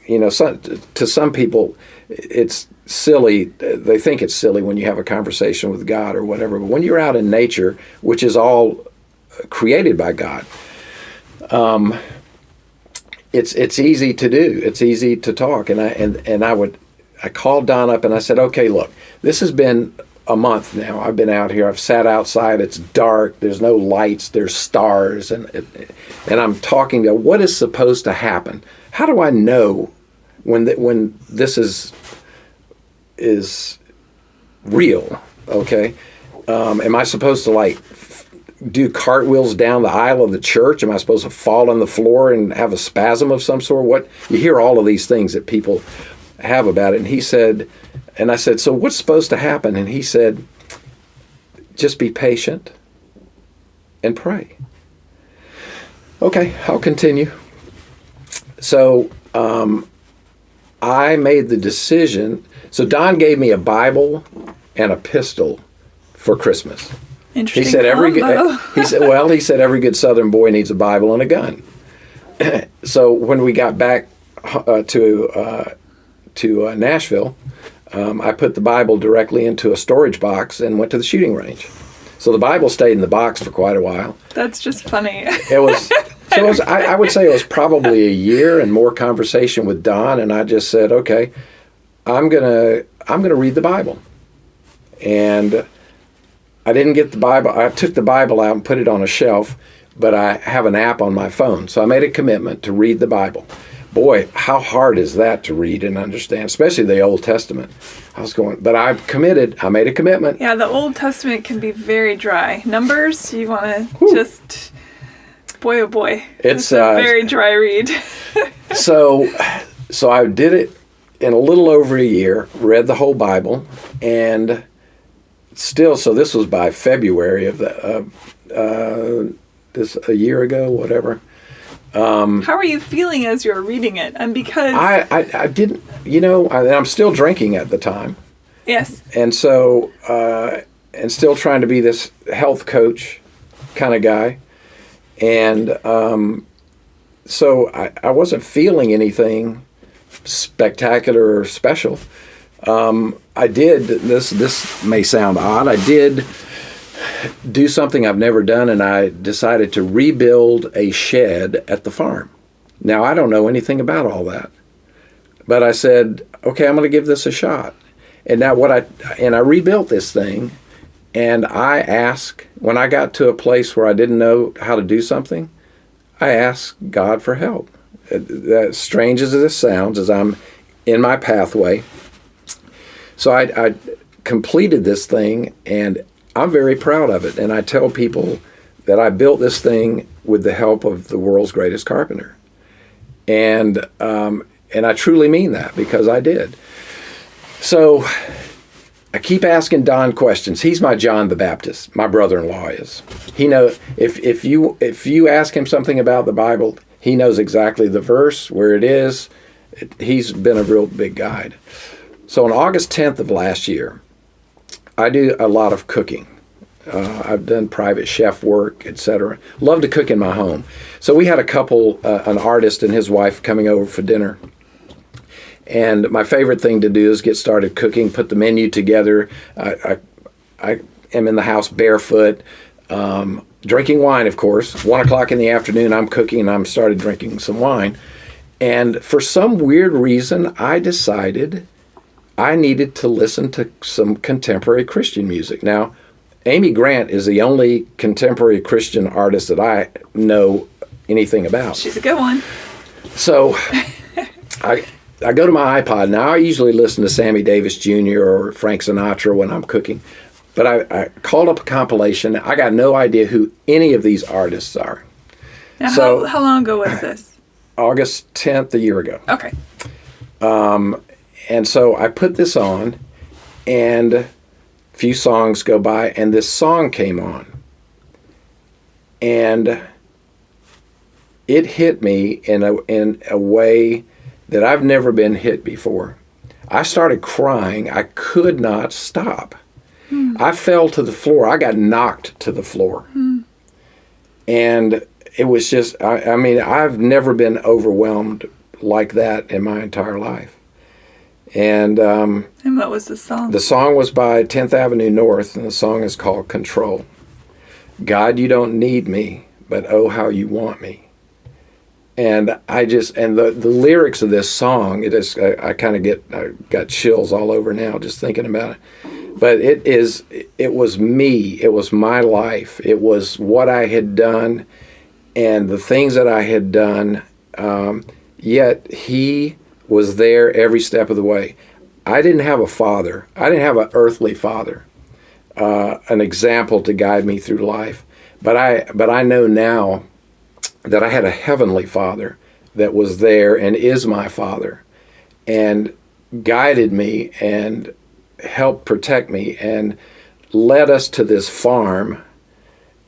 to some people, it's silly. They think it's silly when you have a conversation with God or whatever. But when you're out in nature, which is all created by God, it's easy to do. It's easy to talk. And I called Don up and I said, okay, look, this has been a month now. I've been out here. I've sat outside. It's dark. There's no lights. There's stars. And I'm talking to what is supposed to happen. How do I know when this is real? Okay. Am I supposed to do cartwheels down the aisle of the church? Am I supposed to fall on the floor and have a spasm of some sort? What you hear all of these things that people have about it. And he said, and I said, so what's supposed to happen? And he said, just be patient and pray. Okay, I'll continue. So I made the decision. So Don gave me a Bible and a pistol for Christmas.
Interesting.
He said he said every good Southern boy needs a Bible and a gun. So when we got back to Nashville, I put the Bible directly into a storage box and went to the shooting range. So the Bible stayed in the box for quite a while.
That's just funny.
I would say it was probably a year and more conversation with Don, and I just said, okay, I'm gonna read the Bible. And I didn't get the Bible. I took the Bible out and put it on a shelf, but I have an app on my phone. So I made a commitment to read the Bible. Boy, how hard is that to read and understand, especially the Old Testament. But I made a commitment.
Yeah, the Old Testament can be very dry. Numbers, you want to just, boy oh boy. It's a very dry read.
So I did it in a little over a year, read the whole Bible, and still, so this was by February of this a year ago, whatever.
How are you feeling as you're reading it? And because
I didn't, I'm still drinking at the time.
Yes.
And so, and still trying to be this health coach kind of guy. And so I wasn't feeling anything spectacular or special. I did, this may sound odd, I did do something I've never done, and I decided to rebuild a shed at the farm. Now, I don't know anything about all that, but I said, okay, I'm going to give this a shot. And now I rebuilt this thing, and I asked, when I got to a place where I didn't know how to do something, I asked God for help. As strange as this sounds, as I'm in my pathway. So I completed this thing, and I'm very proud of it. And I tell people that I built this thing with the help of the world's greatest carpenter. And I truly mean that, because I did. So I keep asking Don questions. He's my John the Baptist. My brother-in-law is. He knows if you ask him something about the Bible, he knows exactly the verse, where it is. He's been a real big guide. So on August 10th of last year, I do a lot of cooking. I've done private chef work, etc. Love to cook in my home. So we had a couple, an artist and his wife, coming over for dinner. And my favorite thing to do is get started cooking, put the menu together. I am in the house barefoot, drinking wine, of course. 1 o'clock in the afternoon, I'm cooking, and I'm started drinking some wine. And for some weird reason, I decided I needed to listen to some contemporary Christian music. Now, Amy Grant is the only contemporary Christian artist that I know anything about.
She's a good one.
So I go to my iPod. Now, I usually listen to Sammy Davis Jr. or Frank Sinatra when I'm cooking. But I called up a compilation. I got no idea who any of these artists are.
Now,
So,
how long ago was this?
August 10th, a year ago.
Okay.
And so I put this on, and a few songs go by, and this song came on. And it hit me in a way that I've never been hit before. I started crying. I could not stop. I fell to the floor. I got knocked to the floor. And it was just, I mean, I've never been overwhelmed like that in my entire life. And
what was the song?
The song was by 10th Avenue North, and the song is called Control. God, you don't need me, but oh, how you want me. And the lyrics of this song, I got chills all over now just thinking about it. But it was me, it was my life, it was what I had done and the things that I had done, yet he was there every step of the way. I didn't have a father. I didn't have an earthly father, an example to guide me through life. But I know now that I had a heavenly Father that was there and is my Father, and guided me and helped protect me and led us to this farm.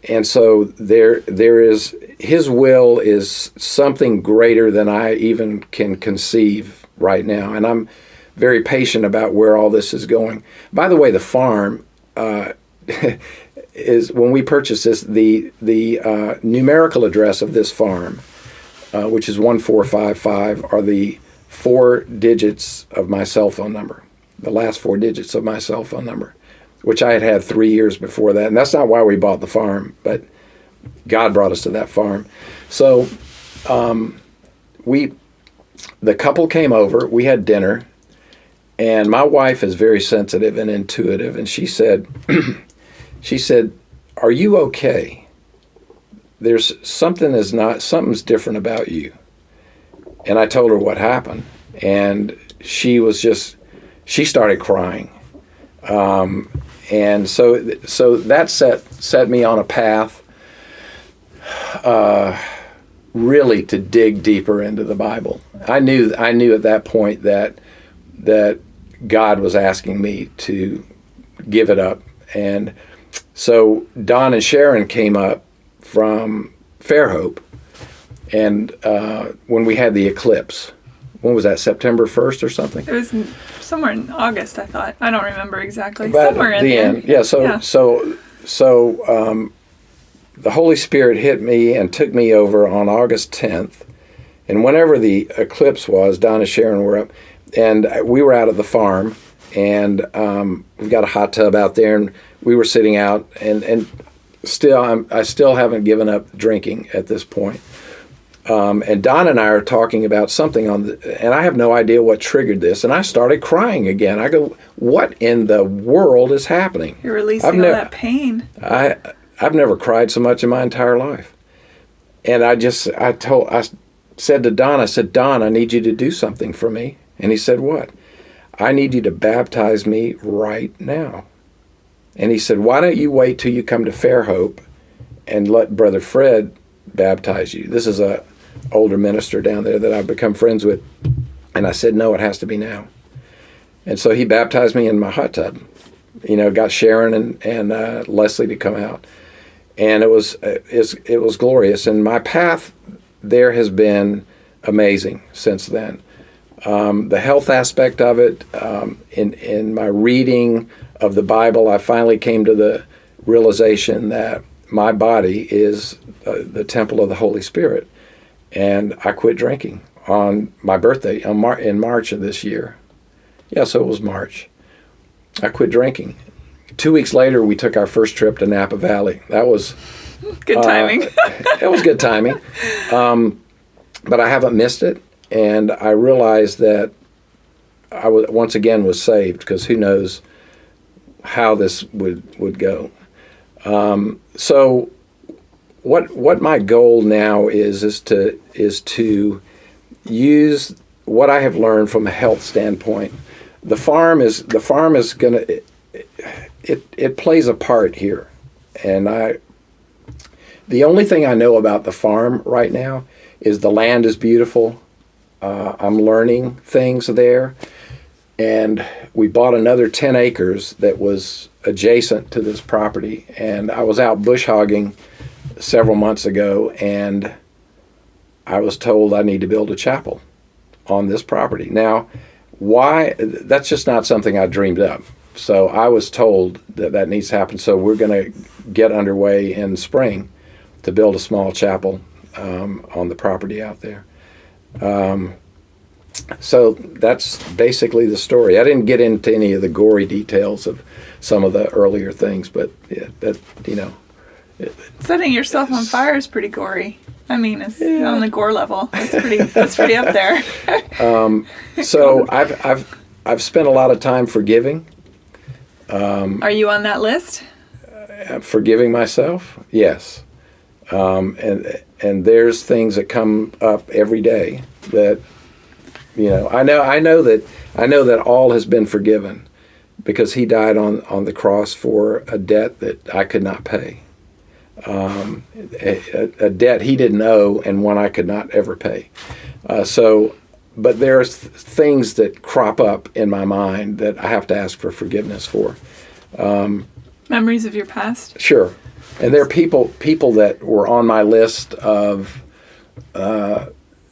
And so there is, his will is something greater than I even can conceive right now. And I'm very patient about where all this is going. By the way, the farm is, when we purchased this, the numerical address of this farm, which is 1455, are the 4 digits of my cell phone number, the last 4 digits of my cell phone number, which I had 3 years before that. And that's not why we bought the farm, but God brought us to that farm. So the couple came over, we had dinner, and my wife is very sensitive and intuitive, and she said, "Are you okay? There's something's different about you." And I told her what happened, and she started crying. And so that set me on a path really to dig deeper into the Bible. I knew at that point that God was asking me to give it up And so Don and Sharon came up from Fairhope, and when we had the eclipse, when was that, September 1st or something?
It was somewhere in August, I thought. I don't remember exactly.
But
somewhere in
the
there.
end. Yeah, so the Holy Spirit hit me and took me over on August 10th. And whenever the eclipse was, Don and Sharon were up, and we were out at the farm, and we've got a hot tub out there, and we were sitting out, and still, I still haven't given up drinking at this point. And Don and I are talking about something and I have no idea what triggered this, and I started crying again. I go, "What in the world is happening?"
You're releasing all that pain.
I've never cried so much in my entire life, and I said to Don, I said, "Don, I need you to do something for me." And he said, "What?" "I need you to baptize me right now." And he said, "Why don't you wait till you come to Fairhope and let Brother Fred baptize you?" This is a older minister down there that I've become friends with. And I said, "No, it has to be now." And so he baptized me in my hot tub. Got Sharon and Leslie to come out. And it was glorious. And my path there has been amazing since then. The health aspect of it, in my reading of the Bible, I finally came to the realization that my body is the temple of the Holy Spirit. And I quit drinking on my birthday in March of this year. Yeah, so it was March. I quit drinking. 2 weeks later, we took our first trip to Napa Valley. That was
good timing.
It was good timing. But I haven't missed it. And I realized that I once again was saved, because who knows how this would go. So what my goal now is to use what I have learned from a health standpoint. The farm is gonna it plays a part here, and the only thing I know about the farm right now is the land is beautiful. I'm learning things there, and we bought another 10 acres that was adjacent to this property, and I was out bush hogging several months ago, and I was told I need to build a chapel on this property. Now, why? That's just not something I dreamed up. So I was told that needs to happen. So we're going to get underway in spring to build a small chapel on the property out there. So that's basically the story. I didn't get into any of the gory details of some of the earlier things, but
setting yourself on fire is pretty gory. I mean, it's on the gore level. That's pretty up there.
So I've spent a lot of time forgiving.
Are you on that list?
Forgiving myself, yes. And there's things that come up every day that I know that all has been forgiven, because he died on the cross for a debt that I could not pay. A debt he didn't owe, and one I could not ever pay. But there's things that crop up in my mind that I have to ask for forgiveness for.
Memories of your past?
Sure. And there are people that were on my list of,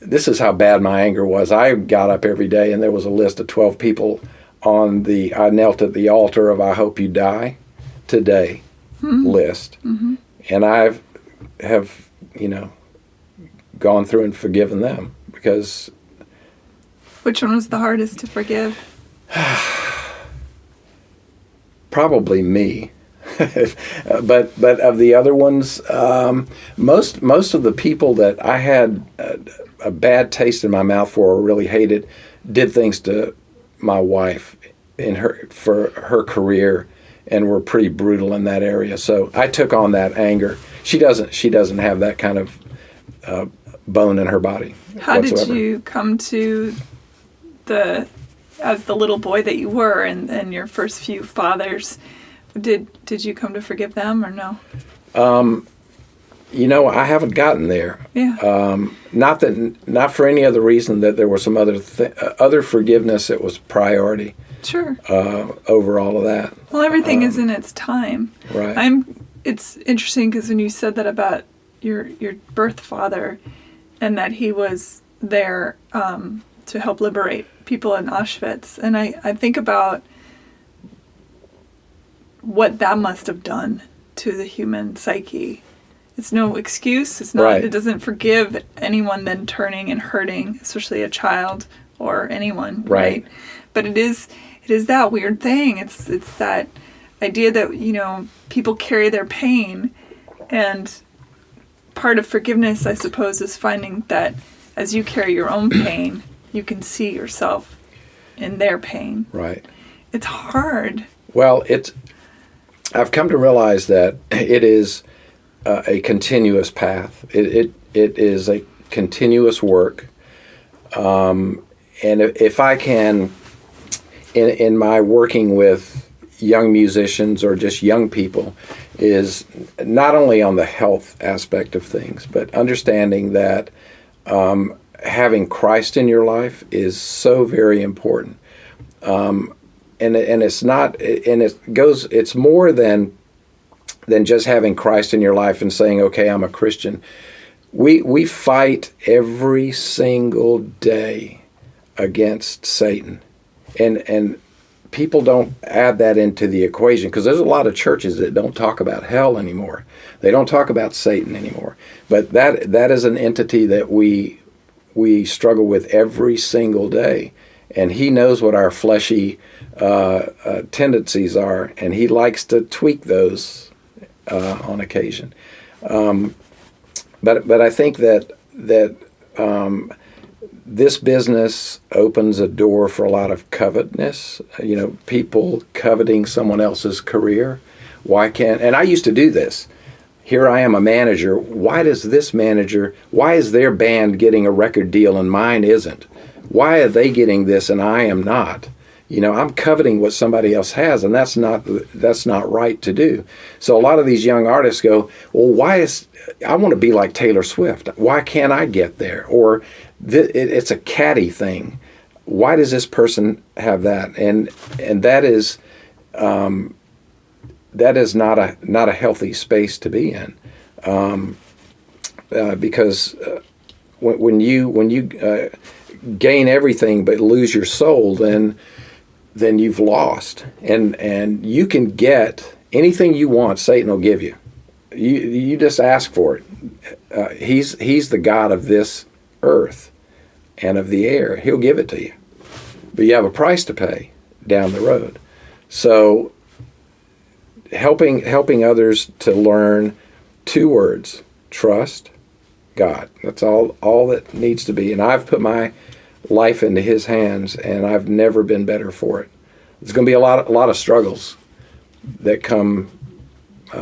this is how bad my anger was. I got up every day, and there was a list of 12 people I knelt at the altar of "I hope you die today" list. Mm-hmm. And I have gone through and forgiven them, because...
Which one was the hardest to forgive?
Probably me. But of the other ones, most of the people that I had a bad taste in my mouth for or really hated did things to my wife for her career, and were pretty brutal in that area. So I took on that anger. She doesn't have that kind of bone in her body.
How
whatsoever.
Did you come to as the little boy that you were, and your first few fathers? Did you come to forgive them, or no?
I haven't gotten there.
Yeah.
Not for any other reason that there was some other forgiveness that was priority.
Sure.
over all of that.
Well, everything is in its time.
Right.
It's interesting because when you said that about your birth father, and that he was there to help liberate people in Auschwitz, and I think about what that must have done to the human psyche. It's no excuse. It's not.
Right.
It doesn't forgive anyone then turning and hurting, especially a child or anyone.
Right.
But it is that weird thing. It's that idea that people carry their pain, and part of forgiveness, I suppose, is finding that as you carry your own pain, you can see yourself in their pain.
Right.
It's hard.
Well, I've come to realize that it is a continuous path. It is a continuous work. And if I can, in my working with young musicians or just young people, is not only on the health aspect of things, but understanding that having Christ in your life is so very important. And it's not, and it's more than just having Christ in your life and saying, okay, I'm a Christian. We fight every single day against Satan. And people don't add that into the equation, because there's a lot of churches that don't talk about hell anymore. They don't talk about Satan anymore. But that is an entity that we struggle with every single day. And he knows what our fleshy tendencies are, and he likes to tweak those on occasion. But I think that this business opens a door for a lot of covetousness. People coveting someone else's career. And I used to do this. Here I am, a manager. Why is their band getting a record deal and mine isn't? Why are they getting this and I am not? I'm coveting what somebody else has, and that's not right to do. So a lot of these young artists go, well, I want to be like Taylor Swift. Why can't I get there? Or it's a catty thing. Why does this person have that? And that is not a healthy space to be in, because when you gain everything but lose your soul, then you've lost. And you can get anything you want. Satan will give you. You just ask for it. He's the God of this earth and of the air. He'll give it to you. But you have a price to pay down the road. So helping others to learn 2 words: trust God. That's all that needs to be. And I've put my life into his hands, and I've never been better for it. There's going to be a lot of struggles that come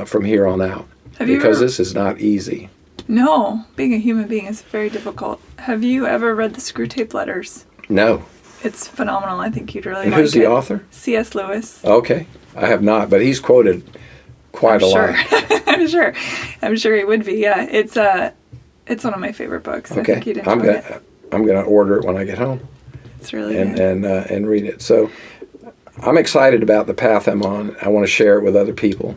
from here on out, because this is not easy.
No, being a human being is very difficult. Have you ever read the Screwtape Letters?
No.
It's phenomenal. I think you'd really like it.
And who's the author?
C.S. Lewis.
Okay. I have not, but he's quoted quite a lot.
I'm sure he would be. Yeah, it's one of my favorite books.
Okay.
I think you'd enjoy it.
I'm going to order it when I get home.
It's really good.
And read it. So I'm excited about the path I'm on. I want to share it with other people.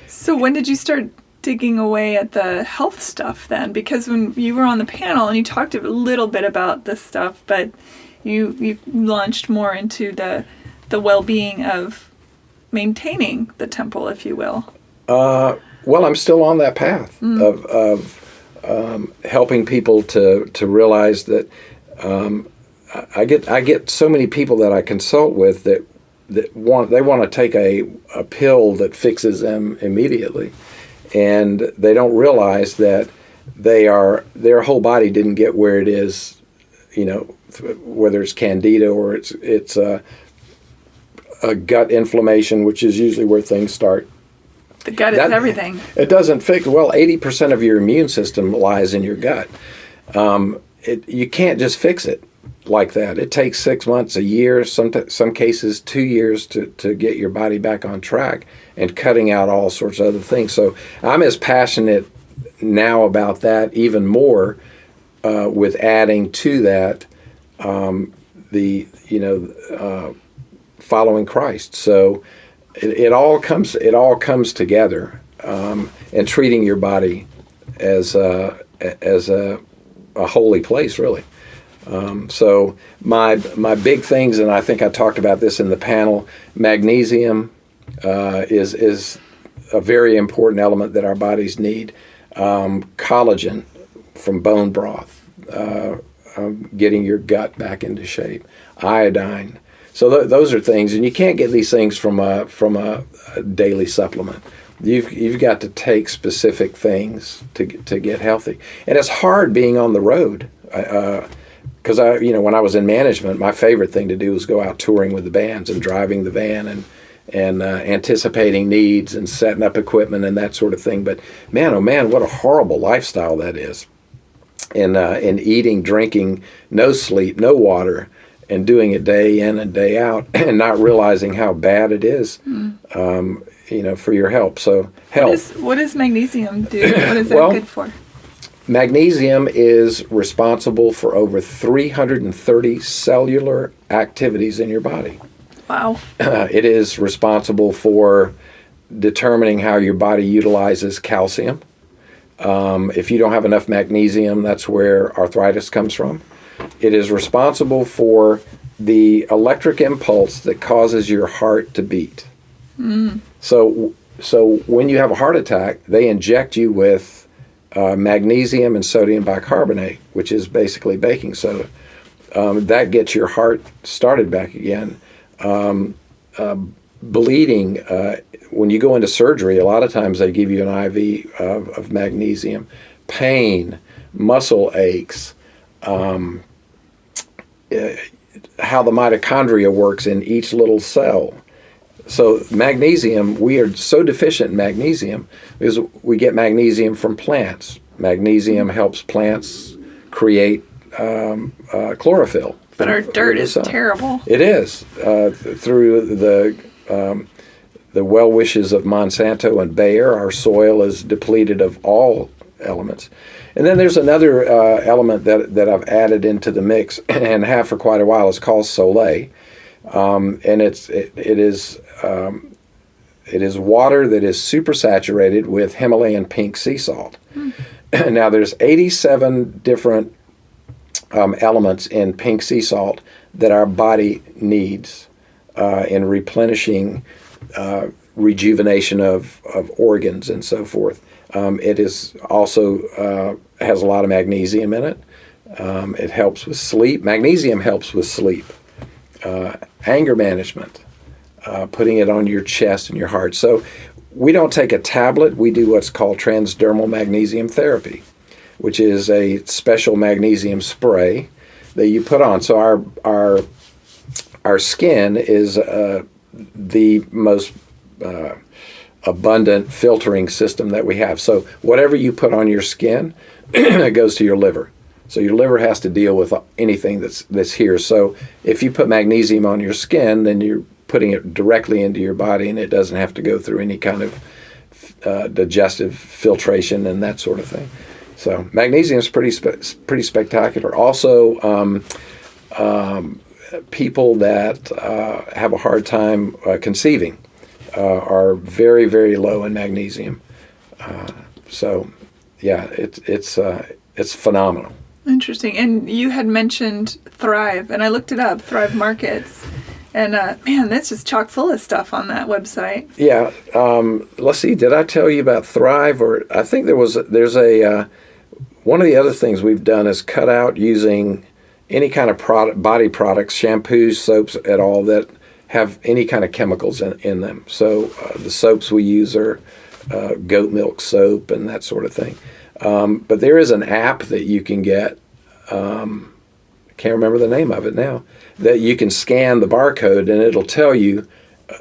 So when did you start digging away at the health stuff then? Because when you were on the panel and you talked a little bit about this stuff, but you launched more into the well-being of maintaining the temple, if you will.
Well, I'm still on that path of helping people to realize that I get so many people that I consult with that want to take a pill that fixes them immediately, and they don't realize that their whole body didn't get where it is, whether it's candida or it's a gut inflammation, which is usually where things start.
The gut is everything. It
doesn't fix. Well, 80% of your immune system lies in your gut. You can't just fix it like that. It takes 6 months, a year, some cases 2 years to get your body back on track, and cutting out all sorts of other things. So I'm as passionate now about that, even more following Christ. So it all comes together, and treating your body as a holy place, really. So my big things, and I think I talked about this in the panel, magnesium is a very important element that our bodies need. Collagen from bone broth, getting your gut back into shape. Iodine. So those are things, and you can't get these things from a daily supplement. You've got to take specific things to get healthy, and it's hard being on the road. Because when I was in management, my favorite thing to do was go out touring with the bands and driving the van and anticipating needs and setting up equipment and that sort of thing. But man, oh man, what a horrible lifestyle that is. And eating, drinking, no sleep, no water, and doing it day in and day out, and not realizing how bad it is, for your health. So health.
What does magnesium do? What is that good for?
Magnesium is responsible for over 330 cellular activities in your body.
Wow.
It is responsible for determining how your body utilizes calcium. If you don't have enough magnesium, that's where arthritis comes from. It is responsible for the electric impulse that causes your heart to beat. So when you have a heart attack, they inject you with magnesium and sodium bicarbonate, which is basically baking soda. That gets your heart started back again. Bleeding, when you go into surgery, a lot of times they give you an IV of magnesium. Pain, muscle aches, how the mitochondria works in each little cell. So magnesium, we are so deficient in magnesium because we get magnesium from plants. Magnesium helps plants create chlorophyll.
But our dirt is terrible.
It is. Through the well wishes of Monsanto and Bayer, our soil is depleted of all elements. And then there's another element that I've added into the mix and have for quite a while. It's called Soleil. And it is water that is supersaturated with Himalayan pink sea salt. Now there's 87 different elements in pink sea salt that our body needs in replenishing rejuvenation of organs and so forth. It is also has a lot of magnesium in it. It helps with sleep. Magnesium helps with sleep. Anger management, putting it on your chest and your heart. So we don't take a tablet. We do what's called transdermal magnesium therapy, which is a special magnesium spray that you put on. So our skin is the most abundant filtering system that we have. So whatever you put on your skin goes to your liver. So your liver has to deal with anything that's here. So if you put magnesium on your skin, then you're putting it directly into your body, and it doesn't have to go through any kind of digestive filtration and that sort of thing. So magnesium is pretty spectacular. Also, people that have a hard time conceiving are very, very low in magnesium. So, yeah, it's phenomenal.
Interesting. And you had mentioned Thrive, and I looked it up, Thrive Markets. And man, that's just chock full of stuff on that website. Yeah.
Let's see. Did I tell you about Thrive? Or I think there's a one of the other things we've done is cut out using any kind of body products, shampoos, soaps at all that have any kind of chemicals in them. So the soaps we use are goat milk soap and that sort of thing. But there is an app that you can get. Can't remember the name of it now. That you can scan the barcode and it'll tell you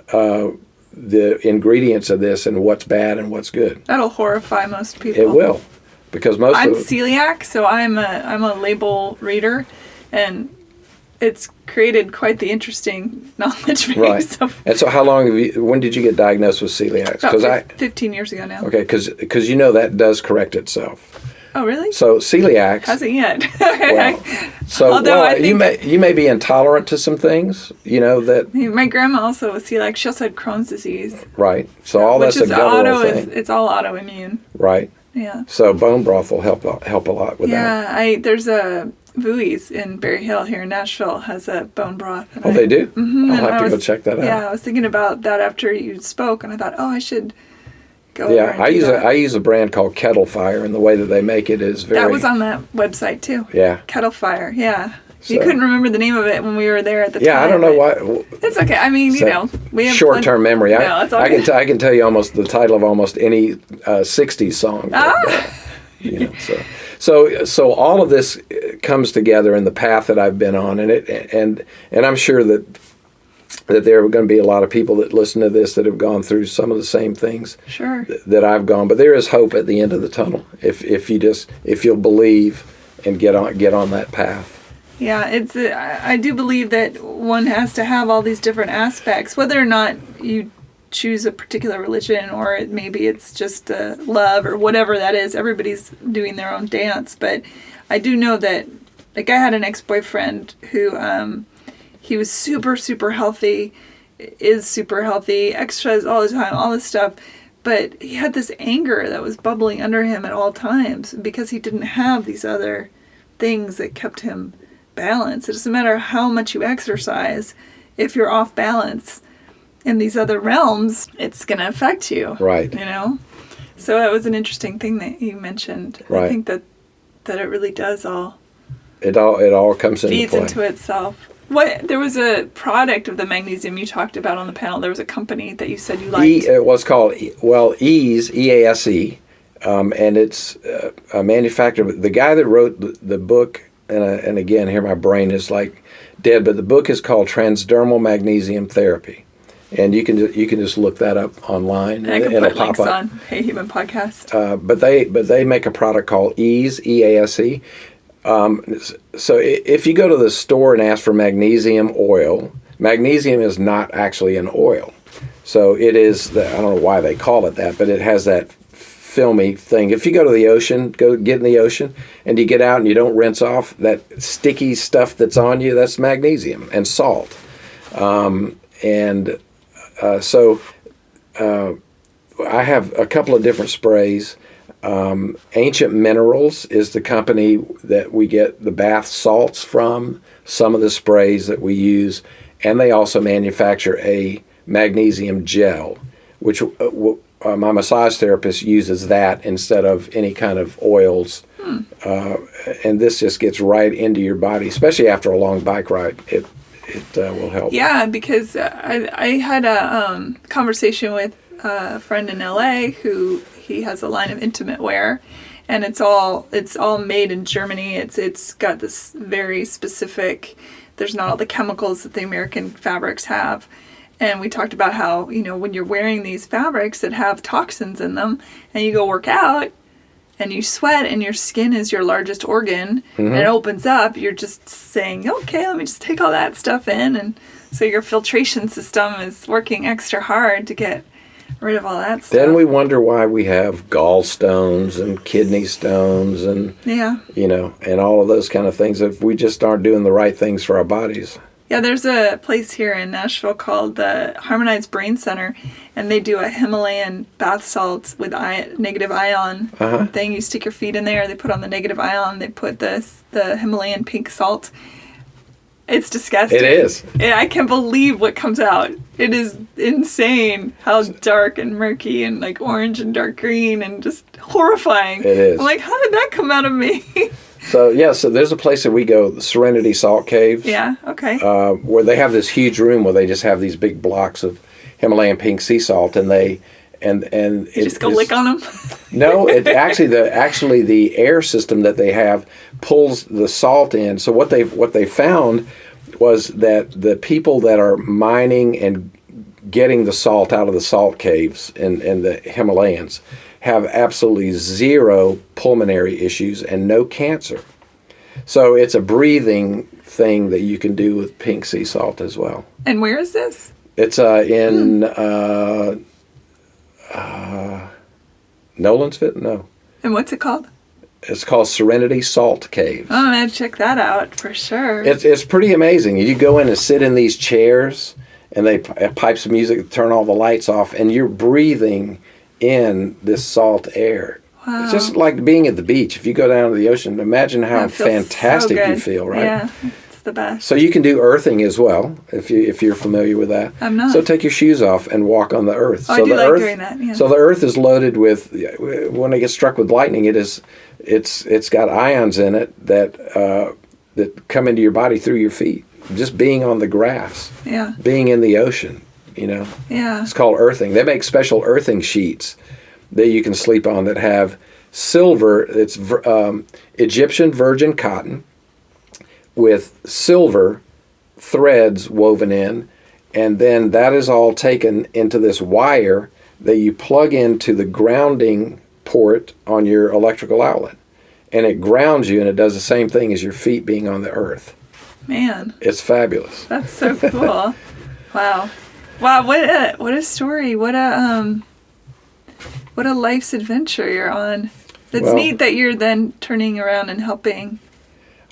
the ingredients of this and what's bad and what's good.
That'll horrify most people.
It will, because I'm
celiac, so I'm a label reader, and it's created quite the interesting knowledge base.
Right. And so, when did you get diagnosed with celiac?
About 15 years ago now.
Okay, because that does correct itself.
Oh, really?
So celiacs.
Hasn't yet.
You may be intolerant to some things, that.
My grandma also was celiac. She also had Crohn's disease.
Right. So all that's a guttural thing.
It's all autoimmune.
Right.
Yeah.
So bone broth will help a lot with that.
Yeah. There's a Vui's in Berry Hill here in Nashville has a bone broth.
They do?
Mm-hmm,
I'll have to go check that out.
Yeah, I was thinking about that after you spoke, and I thought, I should go
Yeah,
over and
I use a brand called Kettle Fire, and the way that they make it is very...
That was on that website, too.
Yeah.
Kettle Fire, yeah.
So,
you couldn't remember the name of it when we were there at the time.
Yeah, I don't know why.
It's okay. I mean, we have...
Short-term memory.
No, it's okay.
I can tell you almost the title of almost any 60s song. So all of this comes together in the path that I've been on, and I'm sure that there are going to be a lot of people that listen to this that have gone through some of the same things that I've gone. But there is hope at the end of the tunnel if you'll believe and get on that path.
Yeah, I do believe that one has to have all these different aspects, whether or not you choose a particular religion or maybe it's just love or whatever that is. Everybody's doing their own dance, but I do know that, like, I had an ex-boyfriend who he was super, super healthy, is super healthy, exercise all the time, all this stuff, but he had this anger that was bubbling under him at all times because he didn't have these other things that kept him balanced. It doesn't matter how much you exercise, if you're off balance in these other realms, it's going to affect you.
Right.
So that was an interesting thing that you mentioned.
Right.
I think that it really does
it all comes into
feeds
play.
into itself. There was a product of the magnesium you talked about on the panel. There was a company that you said you liked.
It was called EASE, and it's a manufacturer. The guy that wrote the book, and again, here my brain is like dead, but the book is called Transdermal Magnesium Therapy. And you can just look that up online.
And I can put links on Hey Human Podcast.
But they make a product called EASE, EASE. So if you go to the store and ask for magnesium oil, magnesium is not actually an oil. So it is, I don't know why they call it that, but it has that filmy thing. If you go to the ocean, go get in the ocean, and you get out and you don't rinse off that sticky stuff that's on you, that's magnesium and salt. So I have a couple of different sprays. Ancient Minerals is the company that we get the bath salts from, some of the sprays that we use, and they also manufacture a magnesium gel, which my massage therapist uses that instead of any kind of oils. And this just gets right into your body, especially after a long bike ride. It will help.
Yeah, because I had a conversation with a friend in LA who he has a line of intimate wear, and it's all made in Germany. It's got this very specific. There's not all the chemicals that the American fabrics have. And we talked about how, when you're wearing these fabrics that have toxins in them and you go work out and you sweat and your skin is your largest organ and it opens up, you're just saying, okay, let me just take all that stuff in. And so your filtration system is working extra hard to get rid of all that stuff.
Then we wonder why we have gallstones and kidney stones and, and all of those kind of things if we just aren't doing the right things for our bodies.
Yeah, there's a place here in Nashville called the Harmonized Brain Center, and they do a Himalayan bath salt with negative ion thing. You stick your feet in there, they put on the negative ion, they put the Himalayan pink salt. It's disgusting.
It is.
I can't believe what comes out. It is insane how dark and murky and like orange and dark green and just horrifying.
It is.
I'm like, how did that come out of me?
So there's a place that we go, the Serenity Salt Caves.
Yeah, okay.
Where they have this huge room where they just have these big blocks of Himalayan pink sea salt, and you
just go lick on them.
No, it actually the air system that they have pulls the salt in. So what they found was that the people that are mining and getting the salt out of the salt caves in the Himalayas have absolutely zero pulmonary issues and no cancer. So it's a breathing thing that you can do with pink sea salt as well.
And where is this?
It's in Nolensville? No.
And what's it called?
It's called Serenity Salt Caves.
Oh, I'm going to check that out for sure.
It's pretty amazing. You go in and sit in these chairs, and they pipe some music, turn all the lights off, and you're breathing in this salt air.
Wow.
It's just like being at the beach. If you go down to the ocean, imagine how fantastic you feel, right?
Yeah, it's the best.
So you can do earthing as well, if you're familiar with that.
I'm not.
So take your shoes off and walk on the earth.
Oh,
so
I do
the
like
earth,
doing that, yeah.
So the earth is loaded with, when it gets struck with lightning, it's got ions in it that come into your body through your feet. Just being on the grass, being in the ocean,
Yeah.
It's called earthing. They make special earthing sheets that you can sleep on that have silver. It's Egyptian virgin cotton with silver threads woven in, and then that is all taken into this wire that you plug into the grounding port on your electrical outlet, and it grounds you, and it does the same thing as your feet being on the earth.
Man,
it's fabulous.
That's so cool. Wow, what a story. What a life's adventure you're on. It's neat that you're then turning around and helping.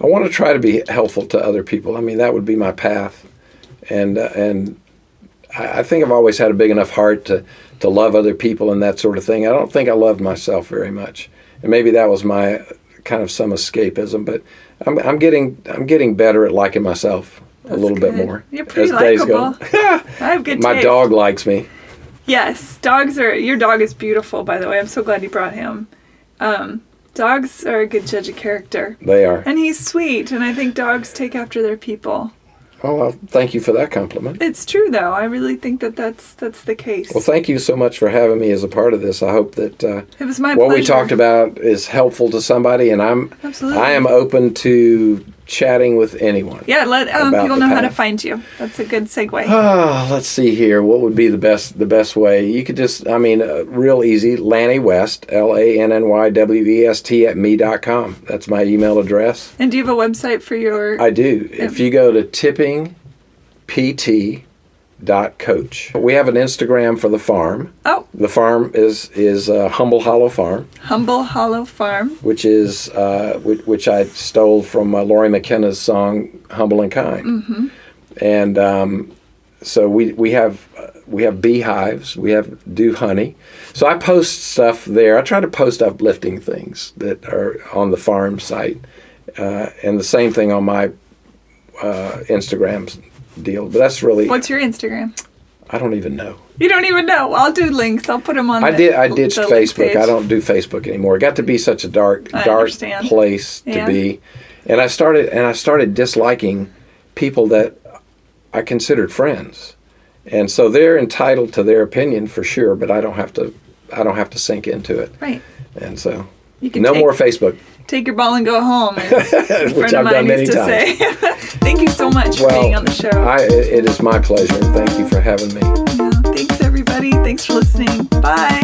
I want to try to be helpful to other people. I mean, that would be my path, and I think I've always had a big enough heart to love other people and that sort of thing. I don't think I loved myself very much, and maybe that was my kind of some escapism. But I'm getting better at liking myself a little bit more.
You're pretty
as days go.
likable. I have good
My
taste.
dog likes me.
Yes, your dog is beautiful, by the way. I'm so glad you brought him. Dogs are a good judge of character.
They are.
And he's sweet, and I think dogs take after their people.
Oh, well, thank you for that compliment.
It's true, though. I really think that's the case.
Well, thank you so much for having me as a part of this. I hope that
it was my
what
pleasure.
we talked about is helpful to somebody, and
Absolutely.
I am open to chatting with anyone.
Yeah, let people know how to find you. That's a good segue.
Let's see here. What would be the best way? You could just, real easy, Lanny West, LANNYWEST at me.com. That's my email address.
And do you have a website for your...
I do. If you go to tippingpt.coach. We have an Instagram for the farm.
Oh.
The farm is Humble Hollow Farm.
Humble Hollow Farm.
Which is which I stole from Laurie McKenna's song "Humble and Kind."
Mm-hmm.
And so we have beehives. We do honey. So I post stuff there. I try to post uplifting things that are on the farm site, and the same thing on my Instagram deal. But that's really...
What's your Instagram?
I don't even know.
You don't even know? I'll do links. I'll put them on.
I ditched Facebook. I don't do Facebook anymore. It got to be such a dark place to be, and I started disliking people that I considered friends, and so they're entitled to their opinion for sure, but I don't have to sink into it.
Right.
And so
no
more Facebook.
Take your ball and go home, as
which I've done many times.
Thank you so much for being on the show.
It is my pleasure, and thank you for having me.
Yeah, thanks, everybody. Thanks for listening. Bye.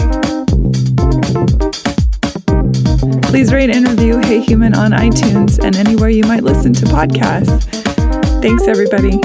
Please rate and review Hey Human on iTunes and anywhere you might listen to podcasts. Thanks, everybody.